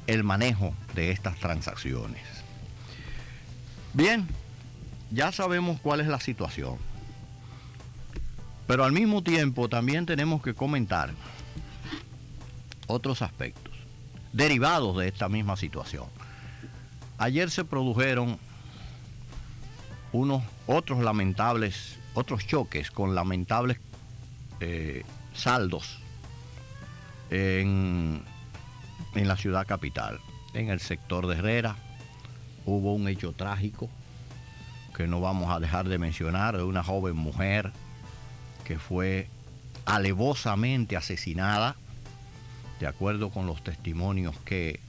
el manejo de estas transacciones. Bien, ya sabemos cuál es la situación, pero al mismo tiempo también tenemos que comentar otros aspectos derivados de esta misma situación. Ayer se produjeron otros choques con lamentables saldos en la ciudad capital. En el sector de Herrera hubo un hecho trágico que no vamos a dejar de mencionar, de una joven mujer que fue alevosamente asesinada, de acuerdo con los testimonios que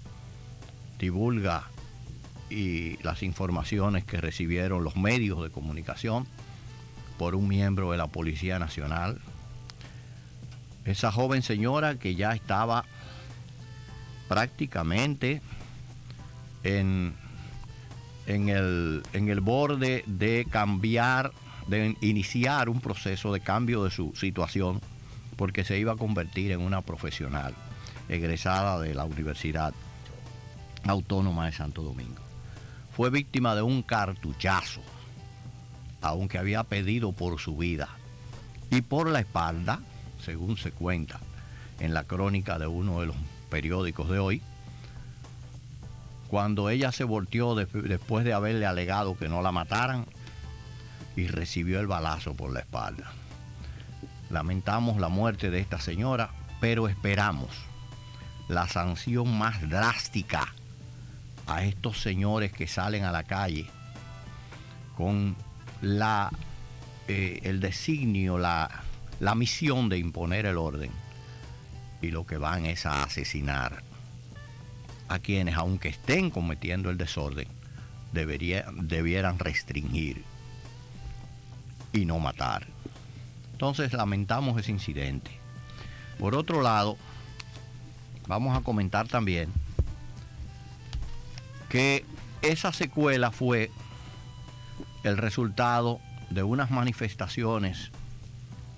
divulga y las informaciones que recibieron los medios de comunicación por un miembro de la Policía Nacional. Esa joven señora que ya estaba prácticamente en el borde de cambiar, de iniciar un proceso de cambio de su situación, porque se iba a convertir en una profesional egresada de la Universidad Autónoma de Santo Domingo. Fue víctima de un cartuchazo, aunque había pedido por su vida, y por la espalda, según se cuenta en la crónica de uno de los periódicos de hoy, cuando ella se volteó después de haberle alegado que no la mataran, y recibió el balazo por la espalda. Lamentamos la muerte de esta señora, pero esperamos la sanción más drástica a estos señores que salen a la calle con el designio, la misión de imponer el orden, y lo que van es a asesinar a quienes, aunque estén cometiendo el desorden, debieran restringir y no matar. Entonces lamentamos ese incidente. Por otro lado, vamos a comentar también que esa secuela fue el resultado de unas manifestaciones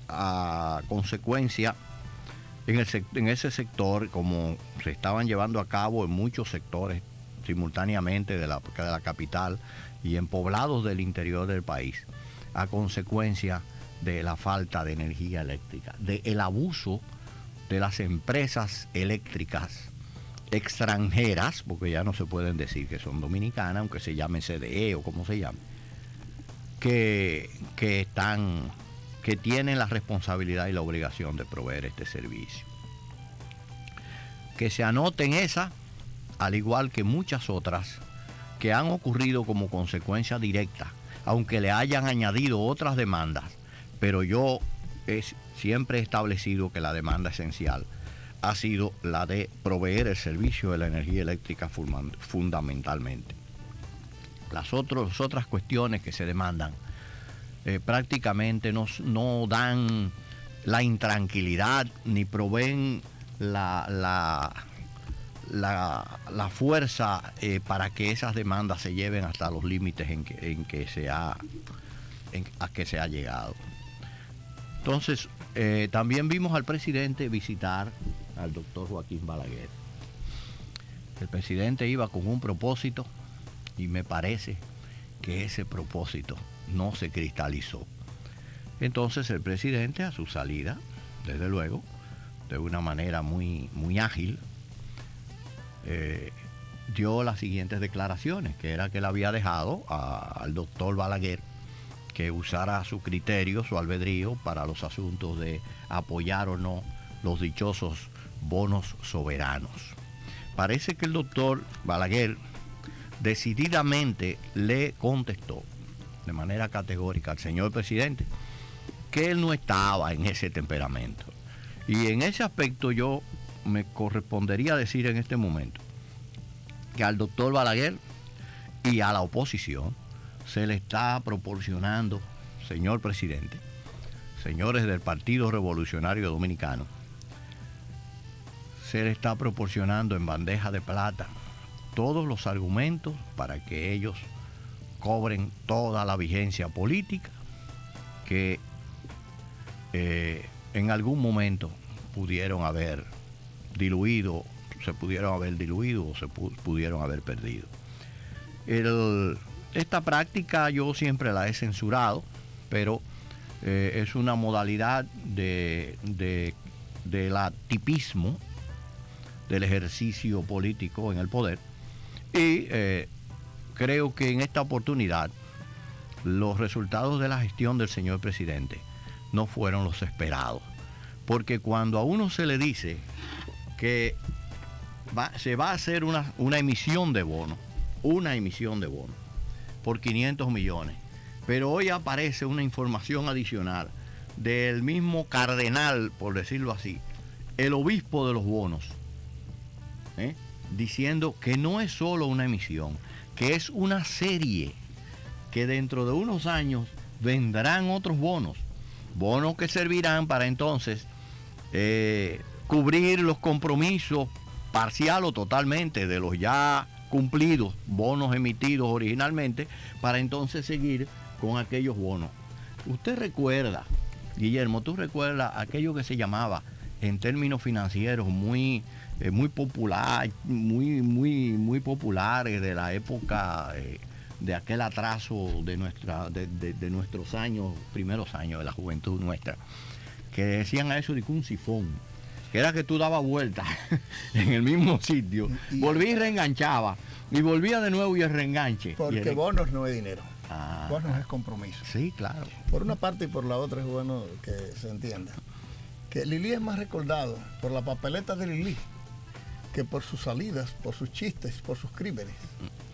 a consecuencia en ese sector, como se estaban llevando a cabo en muchos sectores simultáneamente de la capital y en poblados del interior del país, a consecuencia de la falta de energía eléctrica, del abuso de las empresas eléctricas extranjeras, porque ya no se pueden decir que son dominicanas, aunque se llame CDE o como se llame, que tienen la responsabilidad y la obligación de proveer este servicio. Que se anoten esa, al igual que muchas otras que han ocurrido como consecuencia directa, aunque le hayan añadido otras demandas, pero yo siempre he establecido que la demanda esencial ha sido la de proveer el servicio de la energía eléctrica fundamentalmente. Las otras cuestiones que se demandan prácticamente no dan la intranquilidad ni proveen la fuerza para que esas demandas se lleven hasta los límites a que se ha llegado. Entonces, también vimos al presidente visitar al doctor Joaquín Balaguer. El presidente iba con un propósito y me parece que ese propósito no se cristalizó. Entonces el presidente, a su salida, desde luego, de una manera muy ágil, dio las siguientes declaraciones, que era que él había dejado al doctor Balaguer que usara su criterio, su albedrío para los asuntos de apoyar o no los dichosos bonos soberanos. Parece que el doctor Balaguer decididamente le contestó de manera categórica al señor presidente que él no estaba en ese temperamento. Y en ese aspecto yo me correspondería decir en este momento que al doctor Balaguer y a la oposición se le está proporcionando, señor presidente, señores del Partido Revolucionario Dominicano, se le está proporcionando en bandeja de plata todos los argumentos para que ellos cobren toda la vigencia política que en algún momento pudieron haber diluido se pudieron haber diluido o se pudieron haber perdido. Esta práctica yo siempre la he censurado, pero es una modalidad del atipismo del ejercicio político en el poder, y creo que en esta oportunidad los resultados de la gestión del señor presidente no fueron los esperados, porque cuando a uno se le dice que se va a hacer una emisión de bonos por 500 millones, pero hoy aparece una información adicional del mismo cardenal, por decirlo así, el obispo de los bonos, diciendo que no es solo una emisión, que es una serie, que dentro de unos años vendrán otros bonos que servirán para entonces cubrir los compromisos parcial o totalmente de los ya cumplidos bonos emitidos originalmente, para entonces seguir con aquellos bonos. Usted recuerda, Guillermo, tú recuerdas aquello que se llamaba en términos financieros muy popular, muy populares de la época de aquel atraso de nuestros años, primeros años de la juventud nuestra, que decían a eso de que un sifón, que era que tú dabas vueltas en el mismo sitio, volvías y reenganchaba, y volvía de nuevo y el reenganche. Porque bonos no es dinero, bonos es compromiso. Sí, claro. Por una parte y por la otra es bueno que se entienda que Lili es más recordado por la papeleta de Lili que por sus salidas, por sus chistes, por sus crímenes,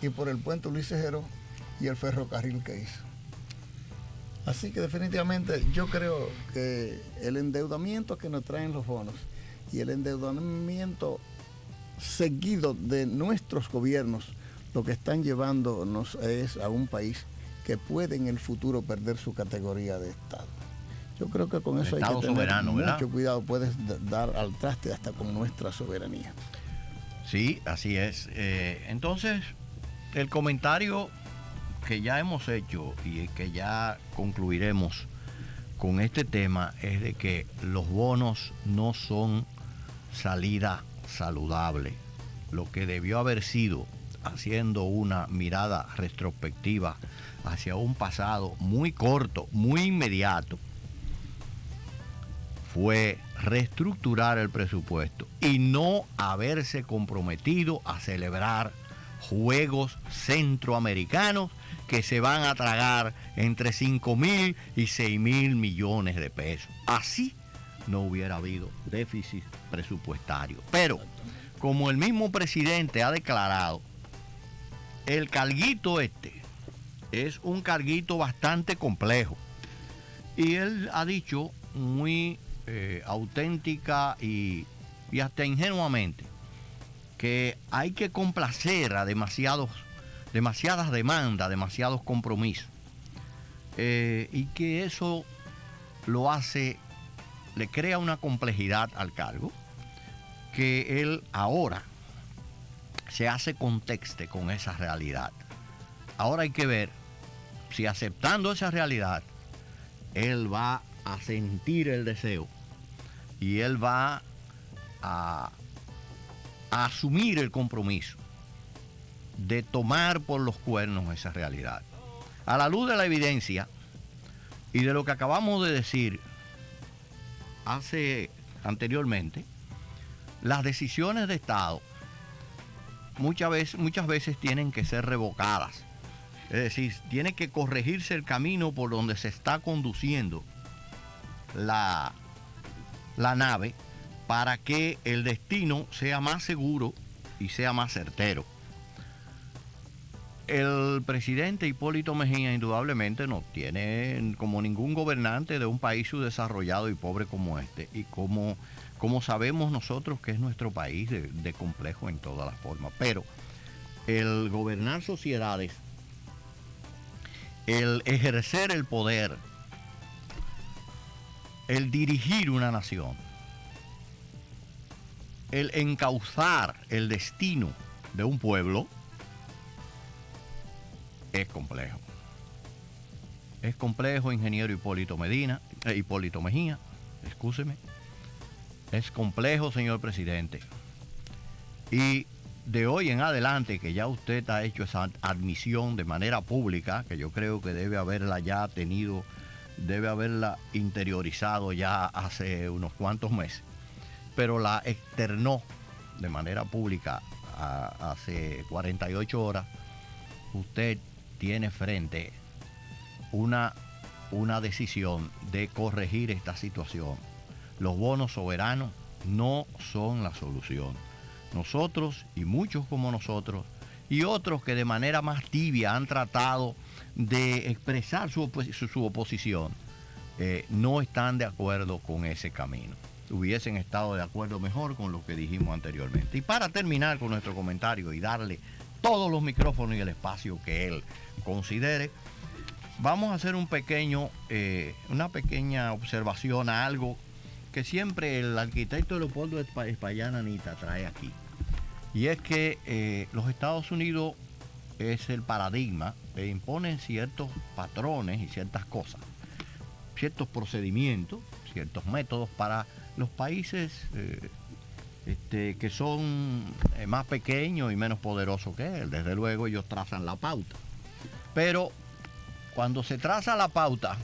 y por el puente Ulises Heró y el ferrocarril que hizo. Así que definitivamente yo creo que el endeudamiento que nos traen los bonos y el endeudamiento seguido de nuestros gobiernos, lo que están llevándonos es a un país que puede en el futuro perder su categoría de Estado. Yo creo que con eso hay que tener soberano, mucho, ¿verdad? Cuidado, puedes dar al traste hasta con nuestra soberanía. Sí, así es. Entonces, el comentario que ya hemos hecho y que ya concluiremos con este tema es de que los bonos no son salida saludable. Lo que debió haber sido, haciendo una mirada retrospectiva hacia un pasado muy corto, muy inmediato, fue reestructurar el presupuesto y no haberse comprometido a celebrar Juegos Centroamericanos que se van a tragar entre 5.000 y 6.000 millones de pesos. Así no hubiera habido déficit presupuestario. Pero, como el mismo presidente ha declarado, el carguito es un carguito bastante complejo. Y él ha dicho muy auténtica y hasta ingenuamente que hay que complacer a demasiadas demandas, demasiados compromisos, y que eso le crea una complejidad al cargo, que él ahora se hace contexte con esa realidad. Ahora hay que ver si, aceptando esa realidad, él va a sentir el deseo y él va a asumir el compromiso de tomar por los cuernos esa realidad. A la luz de la evidencia y de lo que acabamos de decir anteriormente, las decisiones de Estado muchas veces tienen que ser revocadas. Es decir, tiene que corregirse el camino por donde se está conduciendo la nave, para que el destino sea más seguro y sea más certero. El presidente Hipólito Mejía indudablemente no tiene, como ningún gobernante de un país subdesarrollado y pobre como este, y como sabemos nosotros que es nuestro país de complejo en todas las formas. Pero el gobernar sociedades, el ejercer el poder, el dirigir una nación, el encauzar el destino de un pueblo, es complejo. Es complejo, ingeniero Hipólito Mejía, excúseme. Es complejo, señor presidente. Y de hoy en adelante, que ya usted ha hecho esa admisión de manera pública, que yo creo que debe haberla ya tenido, debe haberla interiorizado ya hace unos cuantos meses, pero la externó de manera pública hace 48 horas, usted tiene frente una decisión de corregir esta situación. Los bonos soberanos no son la solución. Nosotros y muchos como nosotros y otros que de manera más tibia han tratado de expresar su oposición, no están de acuerdo con ese camino. Hubiesen estado de acuerdo mejor con lo que dijimos anteriormente. Y para terminar con nuestro comentario y darle todos los micrófonos y el espacio que él considere, vamos a hacer una pequeña observación a algo que siempre el arquitecto Leopoldo Espaillán Anita trae aquí. Y es que los Estados Unidos es el paradigma, le imponen ciertos patrones y ciertas cosas, ciertos procedimientos, ciertos métodos para los países que son más pequeños y menos poderosos que él. Desde luego ellos trazan la pauta. Pero cuando se traza la pauta,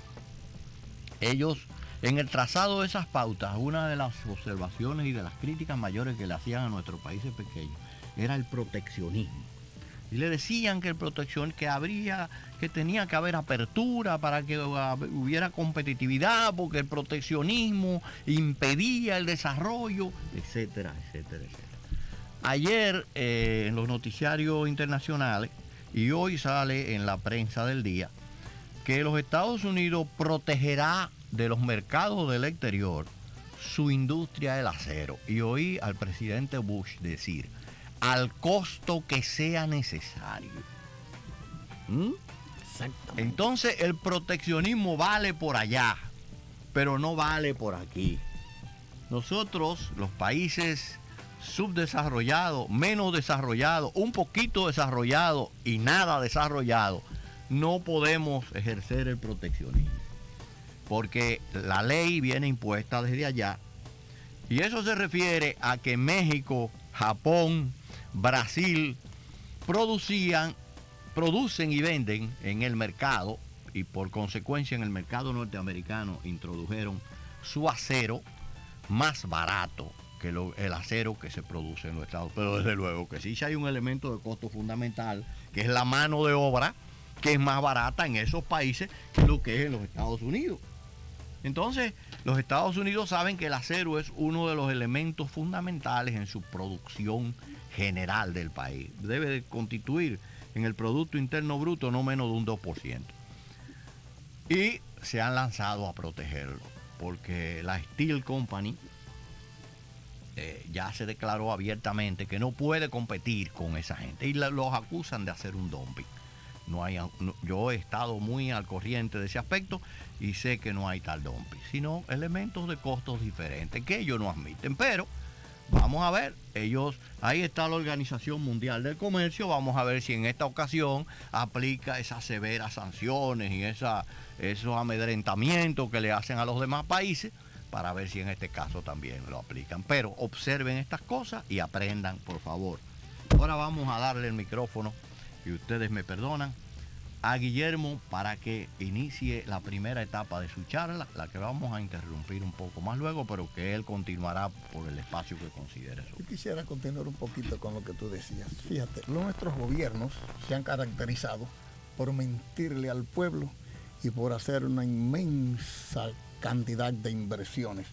ellos, en el trazado de esas pautas, una de las observaciones y de las críticas mayores que le hacían a nuestros países pequeños era el proteccionismo. Y le decían que el protección, que tenía que haber apertura para que hubiera competitividad, porque el proteccionismo impedía el desarrollo, etcétera, etcétera, etcétera. Ayer en los noticiarios internacionales, y hoy sale en la prensa del día, que los Estados Unidos protegerá de los mercados del exterior su industria del acero. Y oí al presidente Bush decir, al costo que sea necesario. Exactamente. Entonces el proteccionismo vale por allá, pero no vale por aquí. Nosotros, los países subdesarrollados, menos desarrollados, un poquito desarrollados y nada desarrollados, no podemos ejercer el proteccionismo, porque la ley viene impuesta desde allá, y eso se refiere a que México, Japón, Brasil producen y venden en el mercado, y por consecuencia en el mercado norteamericano introdujeron su acero más barato que el acero que se produce en los Estados Unidos. Pero desde luego que sí hay un elemento de costo fundamental, que es la mano de obra, que es más barata en esos países que lo que es en los Estados Unidos. Entonces, los Estados Unidos saben que el acero es uno de los elementos fundamentales en su producción general del país. Debe de constituir en el Producto Interno Bruto no menos de un 2%. Y se han lanzado a protegerlo, porque la Steel Company ya se declaró abiertamente que no puede competir con esa gente y los acusan de hacer un dumping. Yo he estado muy al corriente de ese aspecto y sé que no hay tal dumping, sino elementos de costos diferentes que ellos no admiten. Pero vamos a ver, ahí está la Organización Mundial del Comercio, vamos a ver si en esta ocasión aplica esas severas sanciones y esos amedrentamientos que le hacen a los demás países, para ver si en este caso también lo aplican. Pero observen estas cosas y aprendan, por favor. Ahora vamos a darle el micrófono, y ustedes me perdonan, a Guillermo para que inicie la primera etapa de su charla, la que vamos a interrumpir un poco más luego, pero que él continuará por el espacio que considere. Yo quisiera continuar un poquito con lo que tú decías. Fíjate, nuestros gobiernos se han caracterizado por mentirle al pueblo y por hacer una inmensa cantidad de inversiones,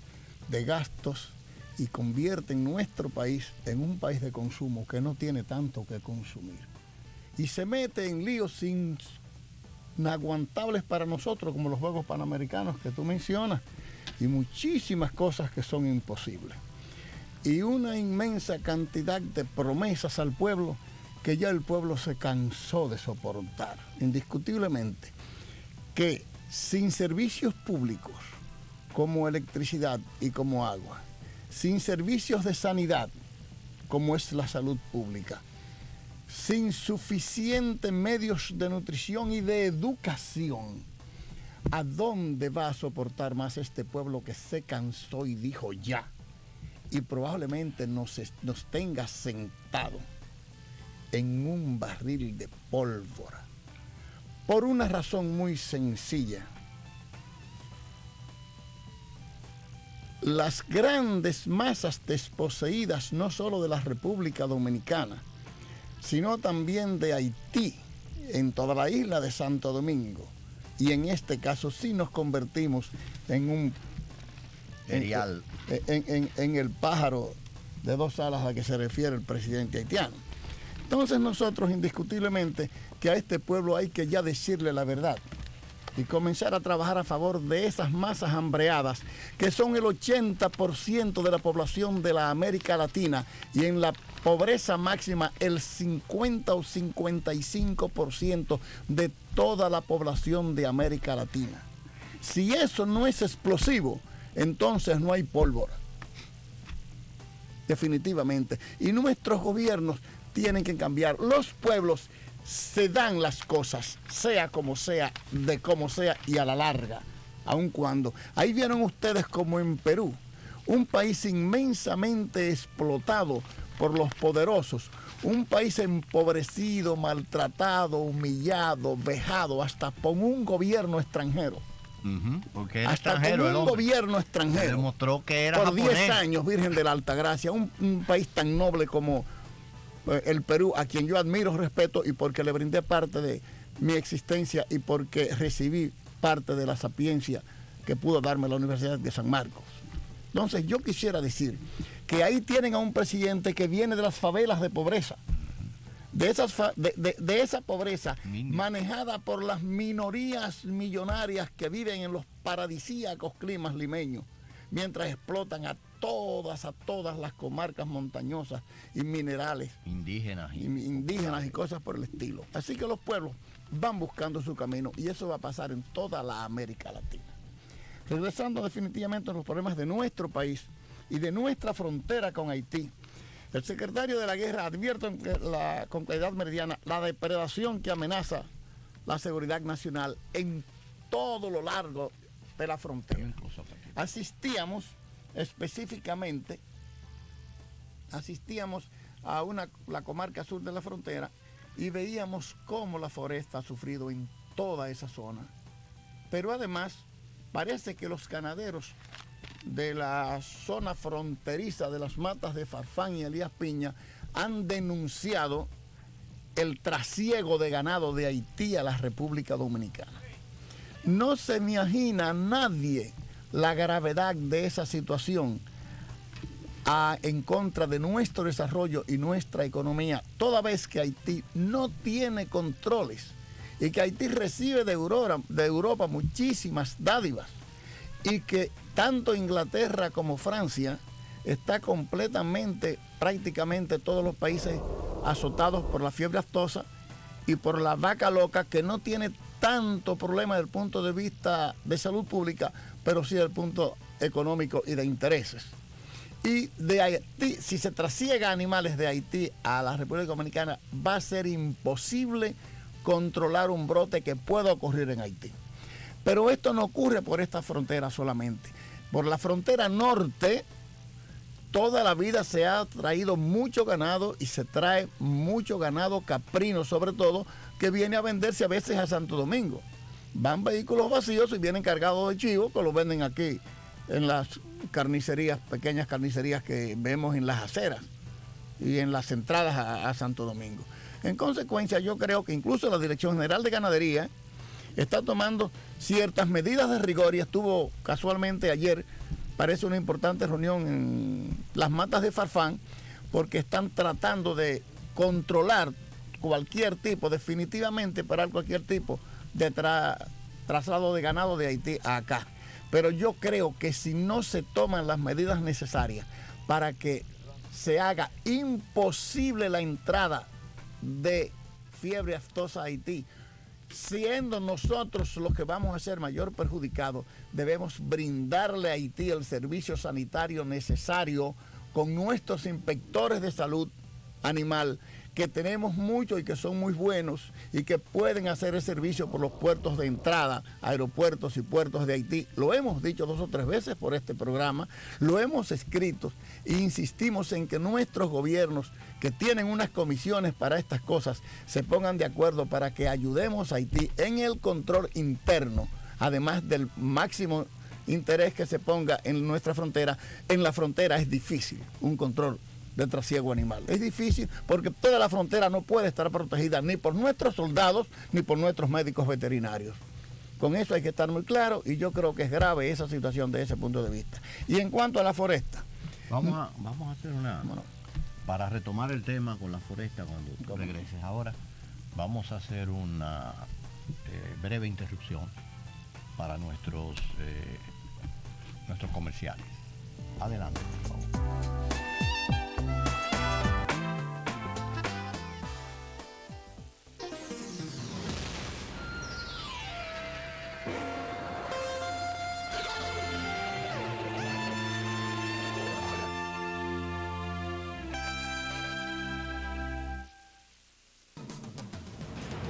de gastos, y convierten nuestro país en un país de consumo que no tiene tanto que consumir. Y se mete en líos inaguantables para nosotros, como los Juegos Panamericanos que tú mencionas, y muchísimas cosas que son imposibles. Y una inmensa cantidad de promesas al pueblo que ya el pueblo se cansó de soportar. Indiscutiblemente que sin servicios públicos como electricidad y como agua, sin servicios de sanidad como es la salud pública, sin suficientes medios de nutrición y de educación, ¿a dónde va a soportar más este pueblo que se cansó y dijo ya? y probablemente nos tenga sentado en un barril de pólvora. Por una razón muy sencilla. Las grandes masas desposeídas no solo de la República Dominicana, sino también de Haití, en toda la isla de Santo Domingo. Y en este caso sí nos convertimos en un... En el pájaro de dos alas a que se refiere el presidente haitiano. Entonces nosotros indiscutiblemente que a este pueblo hay que ya decirle la verdad y comenzar a trabajar a favor de esas masas hambreadas que son el 80% de la población de la América Latina y en la pobreza máxima el 50 o 55% de toda la población de América Latina. Si eso no es explosivo, entonces no hay pólvora. Definitivamente. Y nuestros gobiernos tienen que cambiar. Los pueblos se dan las cosas, sea como sea, de como sea y a la larga, aun cuando. Ahí vieron ustedes como en Perú, un país inmensamente explotado por los poderosos, un país empobrecido, maltratado, humillado, vejado, hasta por un gobierno extranjero. Porque era hasta extranjero, con un gobierno extranjero. Demostró que era por japonés. 10 años, Virgen de la Altagracia, un país tan noble como el Perú, a quien yo admiro, respeto, y porque le brindé parte de mi existencia y porque recibí parte de la sapiencia que pudo darme la Universidad de San Marcos. Entonces yo quisiera decir que ahí tienen a un presidente que viene de las favelas de pobreza, de esa pobreza manejada por las minorías millonarias que viven en los paradisíacos climas limeños, mientras explotan a todas las comarcas montañosas y minerales indígenas y cosas por el estilo. Así que los pueblos van buscando su camino y eso va a pasar en toda la América Latina. Regresando definitivamente a los problemas de nuestro país y de nuestra frontera con Haití, el secretario de la Guerra advierte con claridad meridiana la depredación que amenaza la seguridad nacional en todo lo largo de la frontera. Asistíamos específicamente a la comarca sur de la frontera y veíamos cómo la foresta ha sufrido en toda esa zona. Pero además parece que los ganaderos de la zona fronteriza de las matas de Farfán y Elías Piña han denunciado el trasiego de ganado de Haití a la República Dominicana. No se imagina nadie la gravedad de esa situación en contra de nuestro desarrollo y nuestra economía, toda vez que Haití no tiene controles y que Haití recibe de Europa muchísimas dádivas y que tanto Inglaterra como Francia está prácticamente todos los países azotados por la fiebre aftosa y por la vaca loca, que no tiene tanto problema desde el punto de vista de salud pública, pero sí desde el punto económico y de intereses. Y de Haití, si se trasiega animales de Haití a la República Dominicana, va a ser imposible controlar un brote que pueda ocurrir en Haití. Pero esto no ocurre por esta frontera solamente. Por la frontera norte, toda la vida se ha traído mucho ganado y se trae mucho ganado caprino, sobre todo, que viene a venderse a veces a Santo Domingo. Van vehículos vacíos y vienen cargados de chivo que los venden aquí en las carnicerías, pequeñas carnicerías que vemos en las aceras y en las entradas a Santo Domingo. En consecuencia, yo creo que incluso la Dirección General de Ganadería está tomando ciertas medidas de rigor y estuvo casualmente ayer, parece una importante reunión en las matas de Farfán, porque están tratando de controlar cualquier tipo, definitivamente parar cualquier tipo de traslado de ganado de Haití a acá. Pero yo creo que si no se toman las medidas necesarias para que se haga imposible la entrada de fiebre aftosa a Haití, siendo nosotros los que vamos a ser mayor perjudicados, debemos brindarle a Haití el servicio sanitario necesario con nuestros inspectores de salud animal que tenemos muchos y que son muy buenos y que pueden hacer el servicio por los puertos de entrada, aeropuertos y puertos de Haití. Lo hemos dicho 2 o 3 veces por este programa, lo hemos escrito e insistimos en que nuestros gobiernos que tienen unas comisiones para estas cosas se pongan de acuerdo para que ayudemos a Haití en el control interno, además del máximo interés que se ponga en nuestra frontera. En la frontera es difícil un control de trasiego animal. Es difícil porque toda la frontera no puede estar protegida ni por nuestros soldados ni por nuestros médicos veterinarios. Con eso hay que estar muy claro y yo creo que es grave esa situación desde ese punto de vista. Y en cuanto a la foresta. Vamos a hacer una... Bueno, para retomar el tema con la foresta cuando tú regreses ahora, vamos a hacer una breve interrupción para nuestros comerciales. Adelante, por favor.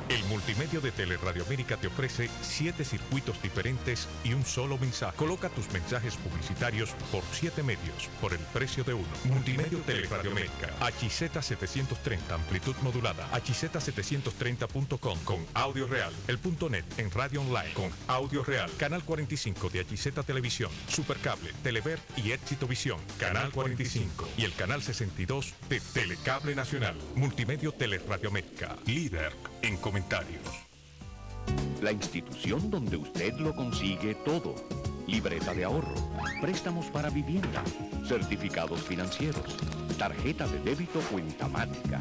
El multimedio de Teleradio América te ofrece 7 circuitos diferentes y un solo mensaje. Coloca tus mensajes publicitarios por 7 medios, por el precio de uno. Multimedio Teleradio América, HZ730, amplitud modulada, HZ730.com, con audio real. El .net en radio online, con audio real. Canal 45 de HZ Televisión, Supercable, Telever y Éxito Visión. Canal 45 y el Canal 62 de Telecable Nacional. Multimedio Teleradio América, líder en comentarios. La institución donde usted lo consigue todo. Libreta de ahorro, préstamos para vivienda, certificados financieros, tarjeta de débito cuentamática,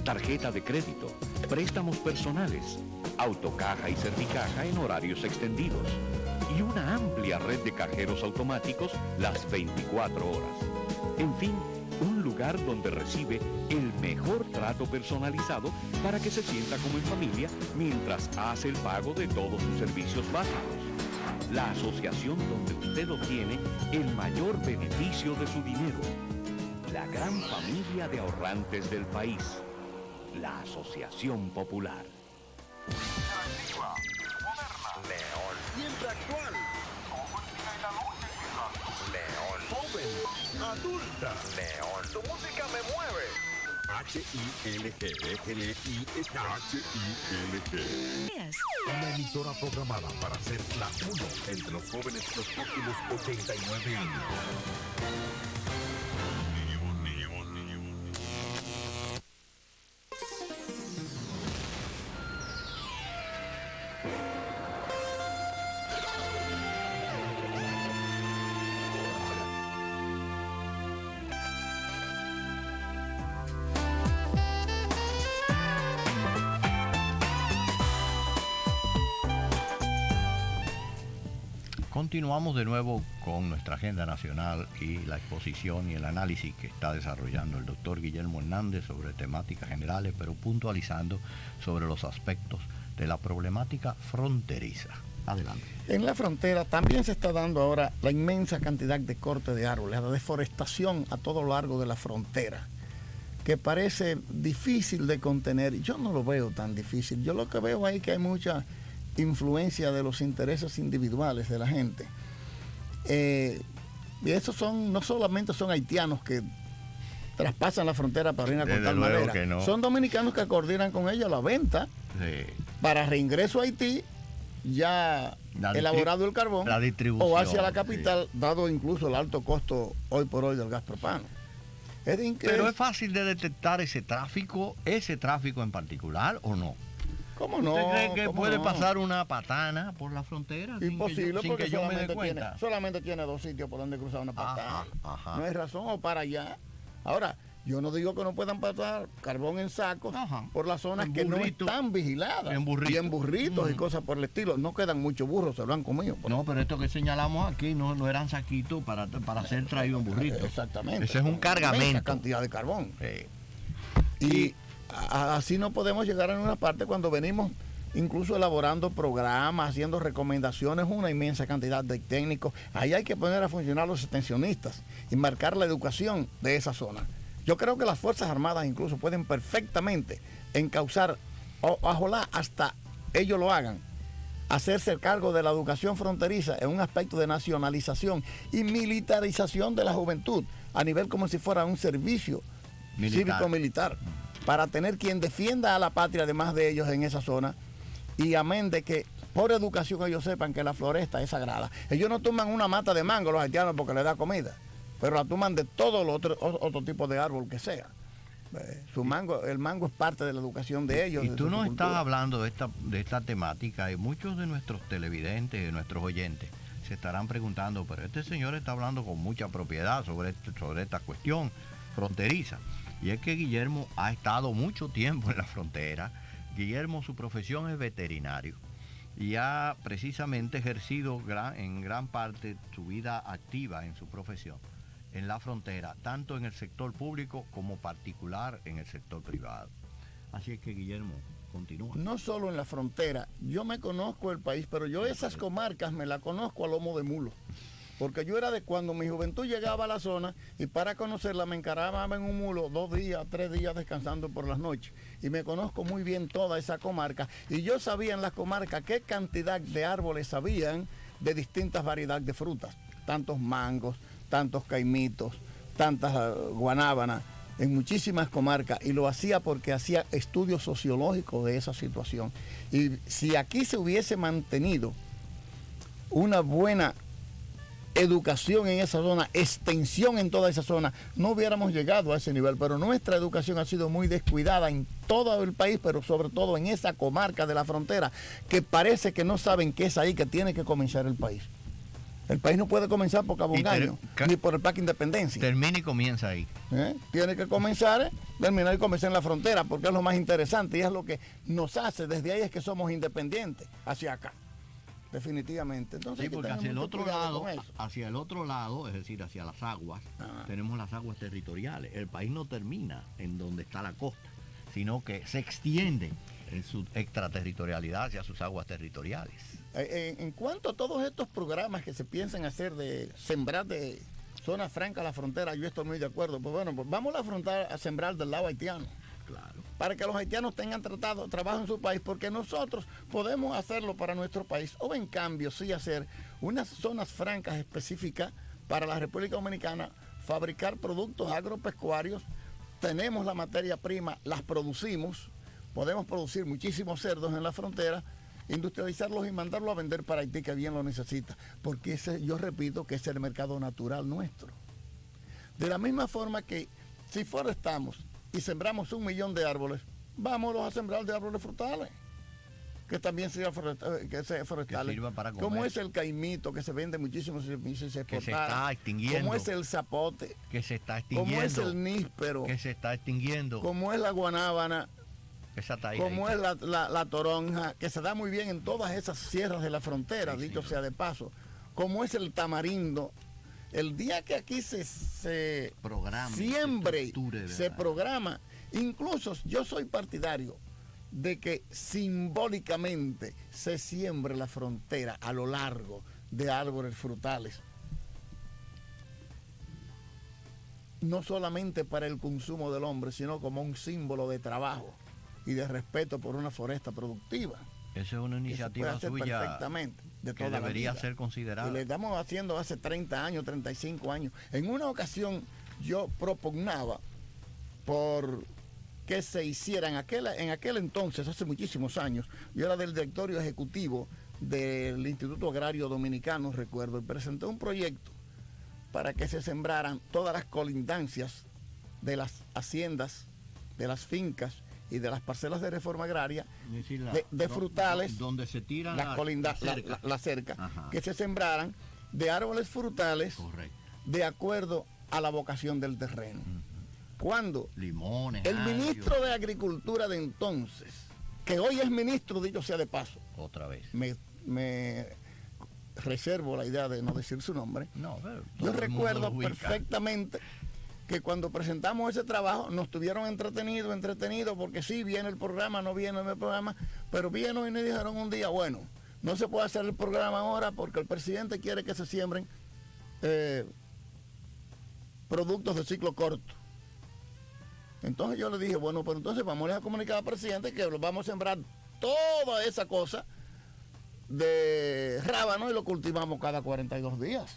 tarjeta de crédito, préstamos personales, autocaja y servicaja en horarios extendidos y una amplia red de cajeros automáticos las 24 horas. En fin, un lugar donde recibe el mejor trato personalizado para que se sienta como en familia mientras hace el pago de todos sus servicios básicos. La asociación donde usted obtiene el mayor beneficio de su dinero. La gran familia de ahorrantes del país. La Asociación Popular. Interactiva, moderna, León, siempre actual, joven en la lucha y mi León, joven, adulta, León, tu música me mueve. H-I-L-G, una emisora programada para ser la uno entre los jóvenes de los próximos 89 años. Continuamos de nuevo con nuestra agenda nacional y la exposición y el análisis que está desarrollando el doctor Guillermo Hernández sobre temáticas generales, pero puntualizando sobre los aspectos de la problemática fronteriza. Adelante. En la frontera también se está dando ahora la inmensa cantidad de corte de árboles, la deforestación a todo lo largo de la frontera, que parece difícil de contener. Yo no lo veo tan difícil. Yo lo que veo ahí es que hay mucha influencia de los intereses individuales de la gente. Y esos no solamente son haitianos que traspasan la frontera para ir a cortar madera, no. Son dominicanos que coordinan con ellos la venta para reingreso a Haití, ya elaborado el carbón, o hacia la capital, dado incluso el alto costo hoy por hoy del gas propano. Pero es fácil de detectar ese tráfico en particular, ¿o no? ¿Cómo no? ¿Usted cree que puede pasar una patana por la frontera? Imposible, sin porque que yo me dé cuenta. Solamente tiene 2 sitios por donde cruzar una patana. Ajá. No hay razón, o para allá. Ahora, yo no digo que no puedan pasar carbón en sacos por las zonas que no están vigiladas. Y en burritos y cosas por el estilo. No quedan muchos burros, se lo han comido. No, pero esto que señalamos aquí no eran saquitos para ser traídos en burritos. Exactamente. Ese es un cargamento. Esa cantidad de carbón. Y así no podemos llegar a una parte cuando venimos incluso elaborando programas, haciendo recomendaciones, una inmensa cantidad de técnicos. Ahí hay que poner a funcionar los extensionistas y marcar la educación de esa zona. Yo creo que las Fuerzas Armadas incluso pueden perfectamente encauzar, ojalá hasta ellos lo hagan, hacerse cargo de la educación fronteriza en un aspecto de nacionalización y militarización de la juventud, a nivel como si fuera un servicio cívico-militar, para tener quien defienda a la patria además de ellos en esa zona, y amén de que por educación ellos sepan que la floresta es sagrada. Ellos no toman una mata de mango los haitianos porque les da comida, pero la toman de todo lo otro tipo de árbol que sea. El mango es parte de la educación de ellos. Y tú nos estás hablando de esta temática, y muchos de nuestros televidentes, de nuestros oyentes, se estarán preguntando, pero este señor está hablando con mucha propiedad sobre esta cuestión fronteriza. Y es que Guillermo ha estado mucho tiempo en la frontera. Guillermo, su profesión es veterinario y ha precisamente ejercido en gran parte su vida activa en su profesión en la frontera, tanto en el sector público como particular en el sector privado. Así es que, Guillermo, continúa. No solo en la frontera, yo me conozco el país, pero yo esas comarcas me las conozco a lomo de mulo. Porque yo era de cuando mi juventud llegaba a la zona y para conocerla me encaraba en un mulo 2 días, 3 días descansando por las noches. Y me conozco muy bien toda esa comarca. Y yo sabía en las comarcas qué cantidad de árboles habían de distintas variedades de frutas. Tantos mangos, tantos caimitos, tantas guanábanas, en muchísimas comarcas. Y lo hacía porque hacía estudios sociológicos de esa situación. Y si aquí se hubiese mantenido una buena educación en esa zona, extensión en toda esa zona, no hubiéramos llegado a ese nivel, pero nuestra educación ha sido muy descuidada en todo el país, pero sobre todo en esa comarca de la frontera, que parece que no saben que es ahí que tiene que comenzar el país. El país no puede comenzar por Cabo Engaño, ni por el Parque Independencia. Termina y comienza ahí. Tiene que comenzar, terminar y comenzar en la frontera, porque es lo más interesante y es lo que nos hace, desde ahí es que somos independientes hacia acá. Definitivamente. Entonces, sí, porque hacia el otro lado, es decir, hacia las aguas, tenemos las aguas territoriales. El país no termina en donde está la costa, sino que se extiende en su extraterritorialidad hacia sus aguas territoriales. En cuanto a todos estos programas que se piensan hacer de sembrar de zona franca a la frontera, yo estoy muy de acuerdo. Pues bueno, pues vamos a sembrar del lado haitiano. Claro. Para que los haitianos tengan trabajo en su país, porque nosotros podemos hacerlo para nuestro país, o en cambio sí hacer unas zonas francas específicas para la República Dominicana, fabricar productos agropecuarios, tenemos la materia prima, las producimos, podemos producir muchísimos cerdos en la frontera, industrializarlos y mandarlos a vender para Haití, que bien lo necesita, porque yo repito que es el mercado natural nuestro. De la misma forma que si forestamos y sembramos 1 millón de árboles, vámonos a sembrar de árboles frutales, que también sean forestales. Que sirva para comer. Como es el caimito, que se vende muchísimo, que se está extinguiendo. Como es el zapote, que se está extinguiendo. Como es el níspero, que se está extinguiendo. Como es la guanábana, como ahí. Es la toronja, que se da muy bien en todas esas sierras de la frontera, sí, dicho sea de paso. Como es el tamarindo. El día que aquí se siembre, se programa, incluso yo soy partidario de que simbólicamente se siembre la frontera a lo largo de árboles frutales. No solamente para el consumo del hombre, sino como un símbolo de trabajo y de respeto por una foresta productiva. Esa es una iniciativa suya perfectamente, de que toda debería la vida. ser considerada. Y le estamos haciendo hace 30 años, 35 años. En una ocasión yo propugnaba por que se hiciera en aquel entonces, hace muchísimos años, yo era del directorio ejecutivo del Instituto Agrario Dominicano, recuerdo, y presenté un proyecto para que se sembraran todas las colindancias de las haciendas, de las fincas y de las parcelas de reforma agraria, de frutales, donde se tiran la cerca, que se sembraran de árboles frutales. Correcto. De acuerdo a la vocación del terreno. Cuando limones, el ministro de Agricultura de entonces, que hoy es ministro, dicho sea de paso, otra vez, me reservo la idea de no decir su nombre. No, pero yo recuerdo perfectamente que cuando presentamos ese trabajo nos tuvieron entretenidos, porque sí, viene el programa, no viene el programa, pero vino y nos dijeron un día, bueno, no se puede hacer el programa ahora porque el presidente quiere que se siembren productos de ciclo corto. Entonces yo le dije, bueno, pues entonces vamos a comunicar al presidente que vamos a sembrar toda esa cosa de rábano y lo cultivamos cada 42 días.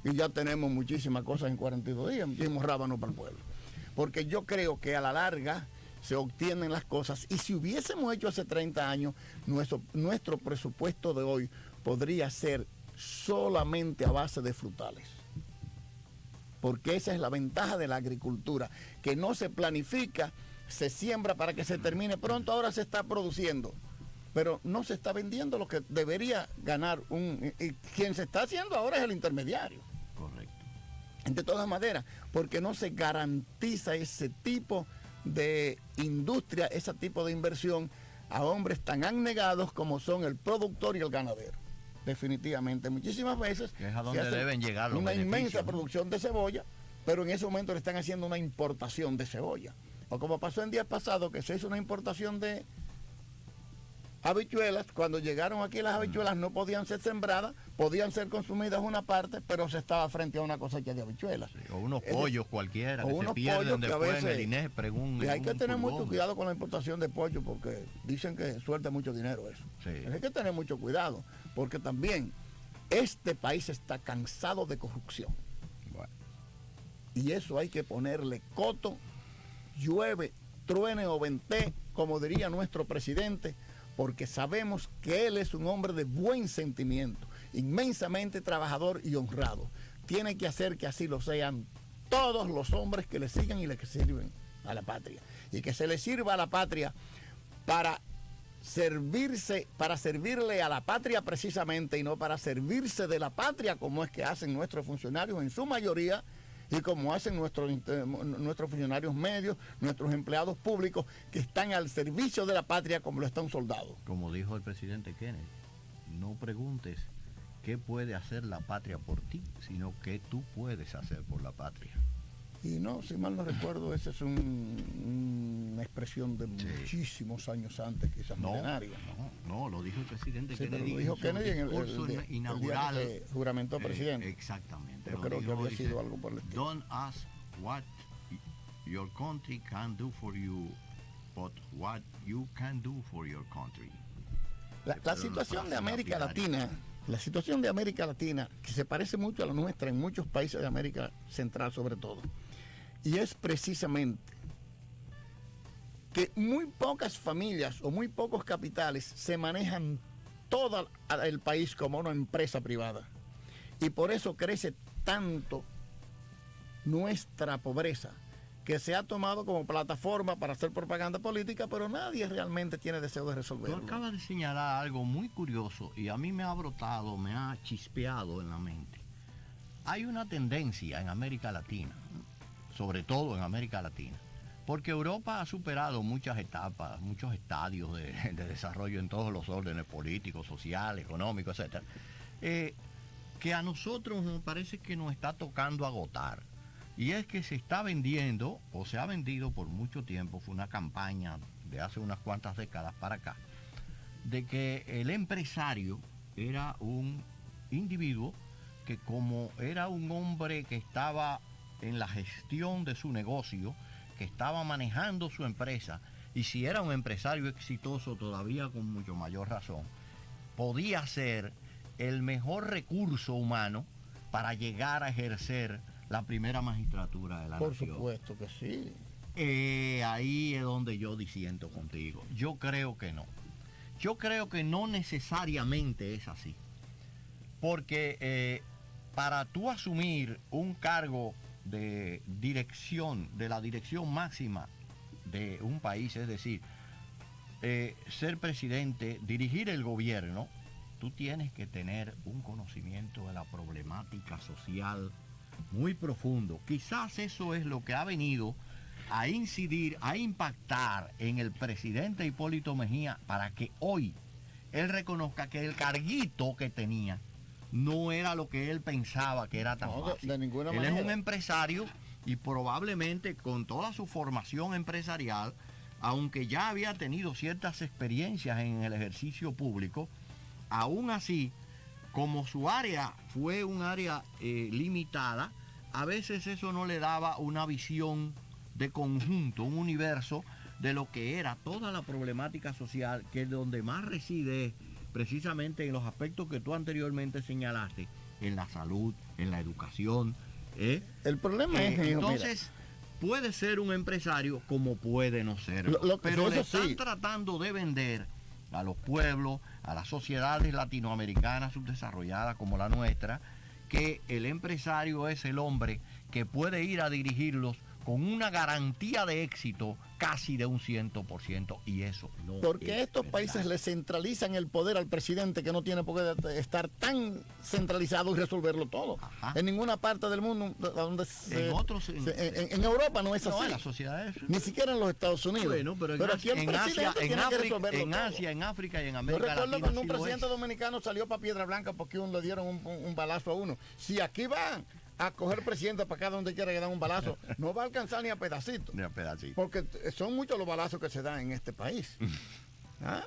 Y ya tenemos muchísimas cosas en 42 días, muchísimos rábanos para el pueblo. Porque yo creo que a la larga se obtienen las cosas, y si hubiésemos hecho hace 30 años, nuestro presupuesto de hoy podría ser solamente a base de frutales. Porque esa es la ventaja de la agricultura, que no se planifica, se siembra para que se termine pronto, ahora se está produciendo, pero no se está vendiendo lo que debería ganar y quien se está haciendo ahora es el intermediario. Correcto. De todas maneras, porque no se garantiza ese tipo de industria, ese tipo de inversión a hombres tan abnegados como son el productor y el ganadero. Definitivamente, muchísimas veces es a donde deben llegar los una beneficios, inmensa ¿no? producción de cebolla, pero en ese momento le están haciendo una importación de cebolla. O como pasó en días pasados, que se hizo una importación de habichuelas. Cuando llegaron aquí las habichuelas no podían ser sembradas, podían ser consumidas una parte, pero se estaba frente a una cosecha de habichuelas. Sí, o unos pollos cualquiera o que unos se pierden pollos que a después en veces- el INEPRE. Y hay que tener mucho cuidado con la importación de pollo, porque dicen que suelta mucho dinero eso. Sí. Hay que tener mucho cuidado, porque también este país está cansado de corrupción. Bueno, Y eso hay que ponerle coto, llueve, truene o vente, como diría nuestro presidente, porque sabemos que él es un hombre de buen sentimiento, inmensamente trabajador y honrado. Tiene que hacer que así lo sean todos los hombres que le sigan y le que sirven a la patria. Y que se le sirva a la patria para servirle a la patria precisamente, y no para servirse de la patria, como es que hacen nuestros funcionarios en su mayoría, y como hacen nuestros funcionarios medios, nuestros empleados públicos, que están al servicio de la patria como lo está un soldado. como dijo el presidente Kennedy, no preguntes qué puede hacer la patria por ti, sino qué tú puedes hacer por la patria. Y no, si mal no recuerdo, esa es una expresión de muchísimos años antes, quizás milenaria. No, lo dijo el presidente Sí, pero Kennedy lo dijo en su Kennedy en el discurso día inaugural. que se juramentó presidente. Exactamente. Pero lo creo que dijo, había dice, sido algo por el estilo. Don't ask what your country can do for you, but what you can do for your country. La Pero situación una de frase América lapidaria. Latina, la situación de América Latina, que se parece mucho a la nuestra en muchos países de América Central sobre todo, y es precisamente que muy pocas familias o muy pocos capitales se manejan todo el país como una empresa privada. Y por eso crece tanto nuestra pobreza, que se ha tomado como plataforma para hacer propaganda política, pero nadie realmente tiene deseo de Tú resolverlo. acabas de señalar algo muy curioso y a mí me ha brotado, me ha chispeado en la mente. Hay una tendencia en América Latina, sobre todo en América Latina, porque Europa ha superado muchas etapas, muchos estadios de desarrollo en todos los órdenes políticos, sociales, económicos, etc. Que a nosotros nos parece que nos está tocando agotar. Y es que se está vendiendo, o se ha vendido por mucho tiempo, fue una campaña de hace unas cuantas décadas para acá, de que el empresario era un individuo que, como era un hombre que estaba en la gestión de su negocio, que estaba manejando su empresa, y si era un empresario exitoso todavía con mucho mayor razón, podía ser el mejor recurso humano para llegar a ejercer la primera magistratura de la Por nación. supuesto que sí. Ahí es donde yo disiento contigo. Yo creo que no. Yo creo que no necesariamente es así. Porque para tú asumir un cargo de dirección, de la dirección máxima de un país, es decir, ser presidente, dirigir el gobierno, tú tienes que tener un conocimiento de la problemática social muy profundo. Quizás eso es lo que ha venido a incidir, a impactar en el presidente Hipólito Mejía, para que hoy él reconozca que el carguito que tenía no era lo que él pensaba que era tan No, fácil. de ninguna Él manera. es un empresario y probablemente con toda su formación empresarial, aunque ya había tenido ciertas experiencias en el ejercicio público, aún así, como su área fue un área limitada, a veces eso no le daba una visión de conjunto, un universo de lo que era toda la problemática social, que donde más reside es precisamente en los aspectos que tú anteriormente señalaste, en la salud, en la educación. El problema es, entonces, puede ser un empresario como puede no serlo, pero le están tratando de vender a los pueblos, a las sociedades latinoamericanas subdesarrolladas como la nuestra, que el empresario es el hombre que puede ir a dirigirlos con una garantía de éxito casi de un 100%, y eso no porque es estos verdad. países le centralizan el poder al presidente, que no tiene por qué estar tan centralizado y resolverlo todo. Ajá. En ninguna parte del mundo donde en Europa no es así. No, en las sociedades. Ni siquiera en los Estados Unidos. Bueno, pero aquí el presidente tiene que resolverlo todo. Asia, en África y en América Yo recuerdo Latina cuando un sí lo presidente es. dominicano salió para Piedra Blanca porque le dieron un balazo a uno. Si aquí van a coger presidente para acá donde quiera que dan un balazo, no va a alcanzar ni a pedacitos. Ni a pedacitos. Porque son muchos los balazos que se dan en este país.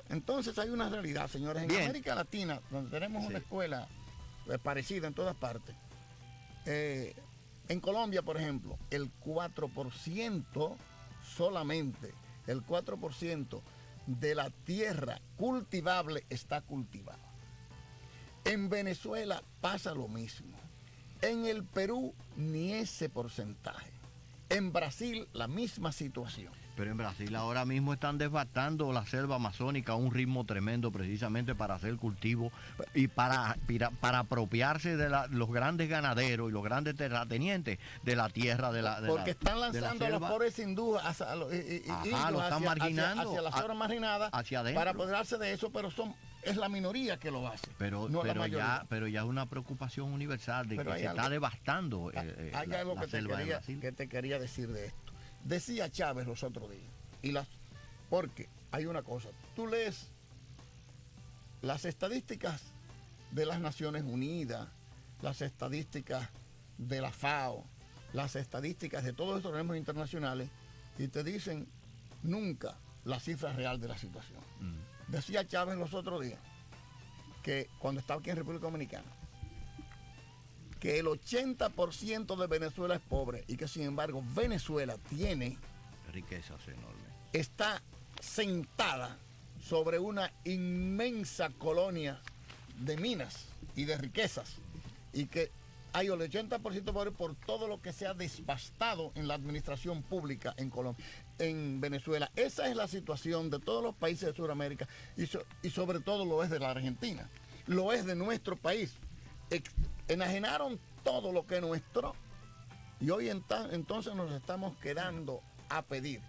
Entonces hay una realidad, señores. En América Latina, donde tenemos una escuela parecida en todas partes, en Colombia, por ejemplo, el 4% solamente, el 4% de la tierra cultivable está cultivada. En Venezuela pasa lo mismo. En el Perú, ni ese porcentaje. En Brasil, la misma situación. Pero en Brasil ahora mismo están devastando la selva amazónica a un ritmo tremendo, precisamente para hacer cultivo y para apropiarse de los grandes ganaderos y los grandes terratenientes de la tierra porque están lanzando a los pobres hindúes lo están marginando hacia las zonas marginadas hacia para apoderarse de eso, pero es la minoría que lo hace, no la mayoría. Pero ya es una preocupación universal de que se está devastando hay algo la selva de Brasil. que te quería decir de esto. Decía Chávez los otros días, porque hay una cosa, tú lees las estadísticas de las Naciones Unidas, las estadísticas de la FAO, las estadísticas de todos estos organismos internacionales, y te dicen nunca la cifra real de la situación. Decía Chávez los otros días que cuando estaba aquí en República Dominicana, que el 80% de Venezuela es pobre y que sin embargo Venezuela tiene riquezas enormes. Está sentada sobre una inmensa colonia de minas y de riquezas, y que hay el 80% pobre por todo lo que se ha devastado en la administración pública en Colombia, en Venezuela. Esa es la situación de todos los países de Sudamérica y sobre todo lo es de la Argentina, lo es de nuestro país. Enajenaron todo lo que es nuestro y hoy entonces nos estamos quedando a pedir.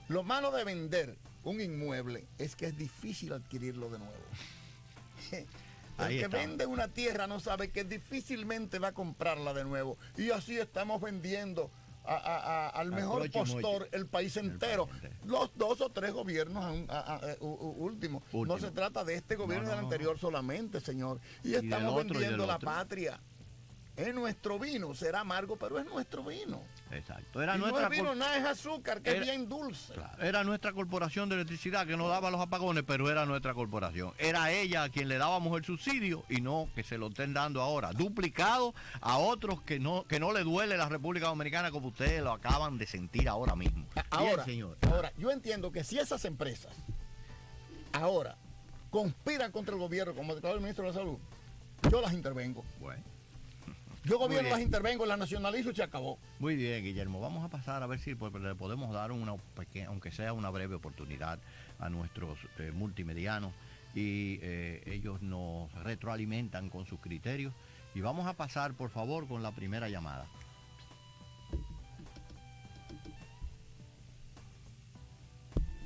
Lo malo de vender un inmueble es que es difícil adquirirlo de nuevo. El que vende una tierra no sabe que difícilmente va a comprarla de nuevo, y así estamos vendiendo al mejor postor el país entero. Los 2 o 3 gobiernos últimos. No se trata de este gobierno y del anterior solamente, señor. Y estamos vendiendo la patria. Es nuestro vino, será amargo, pero es nuestro vino. Exacto. No es vino, nada, es azúcar, que es bien dulce. Claro. Era nuestra corporación de electricidad que nos daba los apagones, pero era nuestra corporación. Era ella a quien le dábamos el subsidio, y no que se lo estén dando ahora, duplicado a otros que no le duele la República Dominicana, como ustedes lo acaban de sentir ahora mismo. Ahora, bien, señor. Ahora, yo entiendo que si esas empresas ahora conspiran contra el gobierno, como declaró el ministro de la Salud, yo las intervengo. Bueno. Yo gobierno las intervengo, las nacionalizo y se acabó. Muy bien, Guillermo. Vamos a pasar a ver si le podemos dar una pequeña, aunque sea una breve oportunidad a nuestros multimedianos, y ellos nos retroalimentan con sus criterios. Y vamos a pasar, por favor, con la primera llamada.